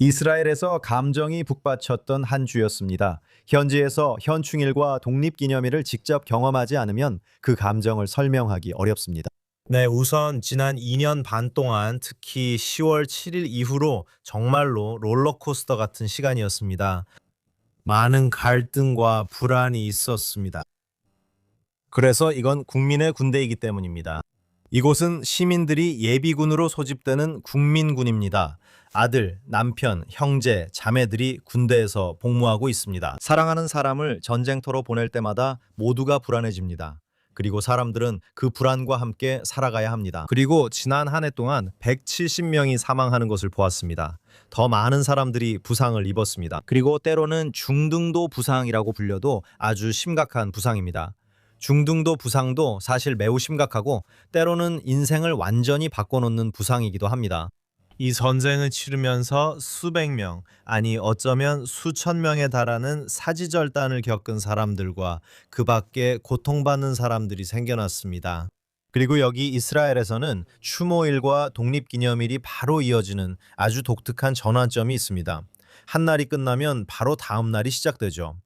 A: 이스라엘에서 감정이 북받쳤던 한 주였습니다. 현지에서 현충일과 독립기념일을 직접 경험하지 않으면 그 감정을 설명하기 어렵습니다.
B: 네, 우선 지난 2년 반 동안 특히 10월 7일 이후로 정말로 롤러코스터 같은 시간이었습니다. 많은 갈등과 불안이 있었습니다. 그래서 이건 국민의 군대이기 때문입니다. 이곳은 시민들이 예비군으로 소집되는 국민군입니다. 아들, 남편, 형제, 자매들이 군대에서 복무하고 있습니다. 사랑하는 사람을 전쟁터로 보낼 때마다 모두가 불안해집니다. 그리고 사람들은 그 불안과 함께 살아가야 합니다. 그리고 지난 한 해 동안 170명이 사망하는 것을 보았습니다. 더 많은 사람들이 부상을 입었습니다. 그리고 때로는 중등도 부상이라고 불려도 아주 심각한 부상입니다. 중등도 부상도 사실 매우 심각하고 때로는 인생을 완전히 바꿔놓는 부상이기도 합니다. 이 전쟁을 치르면서 수백 명, 아니 어쩌면 수천 명에 달하는 사지절단을 겪은 사람들과 그 밖에 고통받는 사람들이 생겨났습니다. 그리고 여기 이스라엘에서는 추모일과 독립기념일이 바로 이어지는 아주 독특한 전환점이 있습니다. 한 날이 끝나면 바로 다음 날이 시작되죠.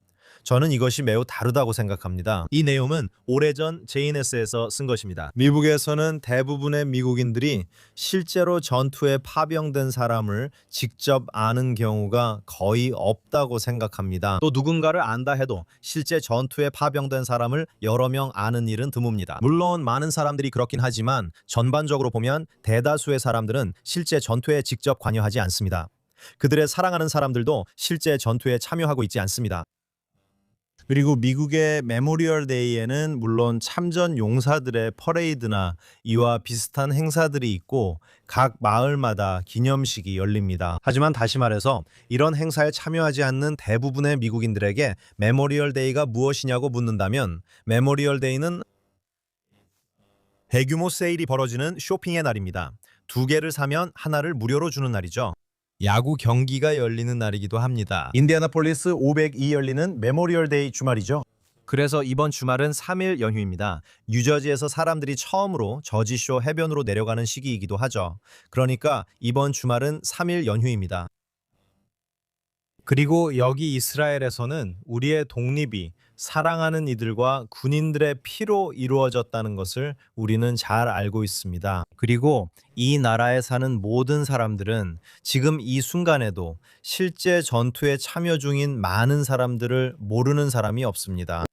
B: 저는 이것이 매우 다르다고 생각합니다. 이 내용은 오래전 JNS에서 쓴 것입니다. 미국에서는 대부분의 미국인들이 실제로 전투에 파병된 사람을 직접 아는 경우가 거의 없다고 생각합니다. 또 누군가를 안다 해도 실제 전투에 파병된 사람을 여러 명 아는 일은 드뭅니다. 물론 많은 사람들이 그렇긴 하지만 전반적으로 보면 대다수의 사람들은 실제 전투에 직접 관여하지 않습니다. 그들의 사랑하는 사람들도 실제 전투에 참여하고 있지 않습니다. 그리고 미국의 메모리얼 데이에는 물론 참전 용사들의 퍼레이드나 이와 비슷한 행사들이 있고 각 마을마다 기념식이 열립니다. 하지만 다시 말해서 이런 행사에 참여하지 않는 대부분의 미국인들에게 메모리얼 데이가 무엇이냐고 묻는다면 메모리얼 데이는 대규모 세일이 벌어지는 쇼핑의 날입니다. 2개를 사면 하나를 무료로 주는 날이죠. 야구 경기가 열리는 날이기도 합니다. 인디애나폴리스 502 열리는 메모리얼 데이 주말이죠. 그래서 이번 주말은 3일 연휴입니다. 뉴저지에서 사람들이 처음으로 저지쇼 해변으로 내려가는 시기이기도 하죠. 그러니까 이번 주말은 3일 연휴입니다. 그리고 여기 이스라엘에서는 우리의 독립이 사랑하는 이들과 군인들의 피로 이루어졌다는 것을 우리는 잘 알고 있습니다. 그리고 이 나라에 사는 모든 사람들은 지금 이 순간에도 실제 전투에 참여 중인 많은 사람들을 모르는 사람이 없습니다.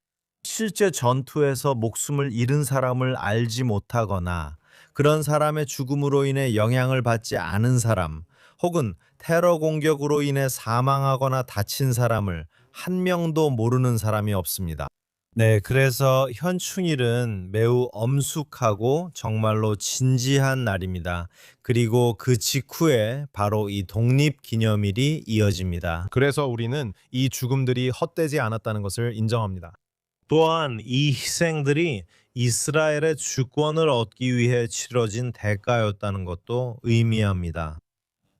B: 실제 전투에서 목숨을 잃은 사람을 알지 못하거나 그런 사람의 죽음으로 인해 영향을 받지 않은 사람, 혹은 테러 공격으로 인해 사망하거나 다친 사람을 한 명도 모르는 사람이 없습니다. 네, 그래서 현충일은 매우 엄숙하고 정말로 진지한 날입니다. 그리고 그 직후에 바로 이 독립기념일이 이어집니다.
A: 그래서 우리는 이 죽음들이 헛되지 않았다는 것을 인정합니다.
B: 또한 이 희생들이 이스라엘의 주권을 얻기 위해 치러진 대가였다는 것도 의미합니다.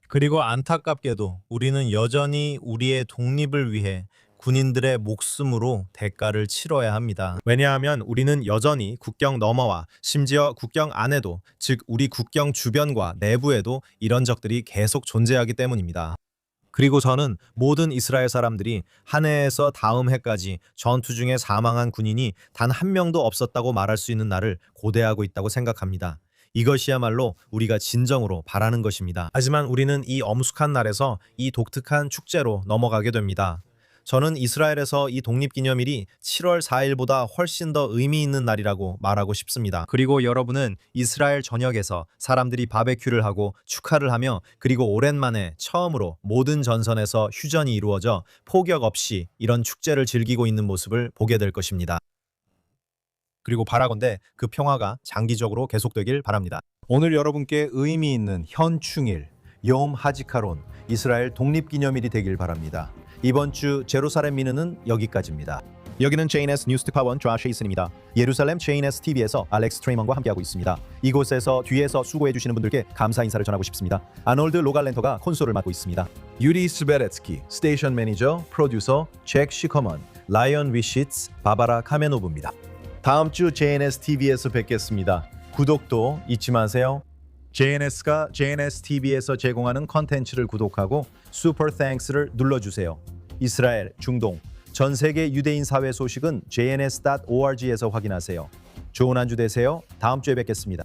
B: 그리고 안타깝게도 우리는 여전히 우리의 독립을 위해 군인들의 목숨으로 대가를 치러야 합니다.
A: 왜냐하면 우리는 여전히 국경 너머와 심지어 국경 안에도, 즉 우리 국경 주변과 내부에도 이런 적들이 계속 존재하기 때문입니다. 그리고 저는 모든 이스라엘 사람들이 한 해에서 다음 해까지 전투 중에 사망한 군인이 단 한 명도 없었다고 말할 수 있는 날을 고대하고 있다고 생각합니다. 이것이야말로 우리가 진정으로 바라는 것입니다. 하지만 우리는 이 엄숙한 날에서 이 독특한 축제로 넘어가게 됩니다. 저는 이스라엘에서 이 독립기념일이 7월 4일보다 훨씬 더 의미 있는 날이라고 말하고 싶습니다.
E: 그리고 여러분은 이스라엘 전역에서 사람들이 바베큐를 하고 축하를 하며 그리고 오랜만에 처음으로 모든 전선에서 휴전이 이루어져 포격 없이 이런 축제를 즐기고 있는 모습을 보게 될 것입니다.
A: 그리고 바라건대 그 평화가 장기적으로 계속되길 바랍니다.
B: 오늘 여러분께 의미 있는 현충일, 욤 하지카론, 이스라엘 독립기념일이 되길 바랍니다. 이번 주 제루살렘 미느는 여기까지입니다.
A: 여기는 JNS 뉴스 특파원 조아셰이슨입니다. 예루살렘 JNS TV에서 알렉스 트레이먼과 함께하고 있습니다. 이곳에서 뒤에서 수고해 주시는 분들께 감사 인사를 전하고 싶습니다. 아놀드 로갈렌터가 콘솔을 맡고 있습니다.
B: 유리 스베레츠키, 스테이션 매니저, 프로듀서, 잭 시커먼, 라이언 위시츠, 바바라 카메노브입니다. 다음 주 JNS TV에서 뵙겠습니다. 구독도 잊지 마세요.
A: JNS가 JNS TV에서 제공하는 컨텐츠를 구독하고 슈퍼 땡스를 눌러주세요. 이스라엘, 중동, 전 세계 유대인 사회 소식은 jns.org에서 확인하세요. 좋은 한 주 되세요. 다음 주에 뵙겠습니다.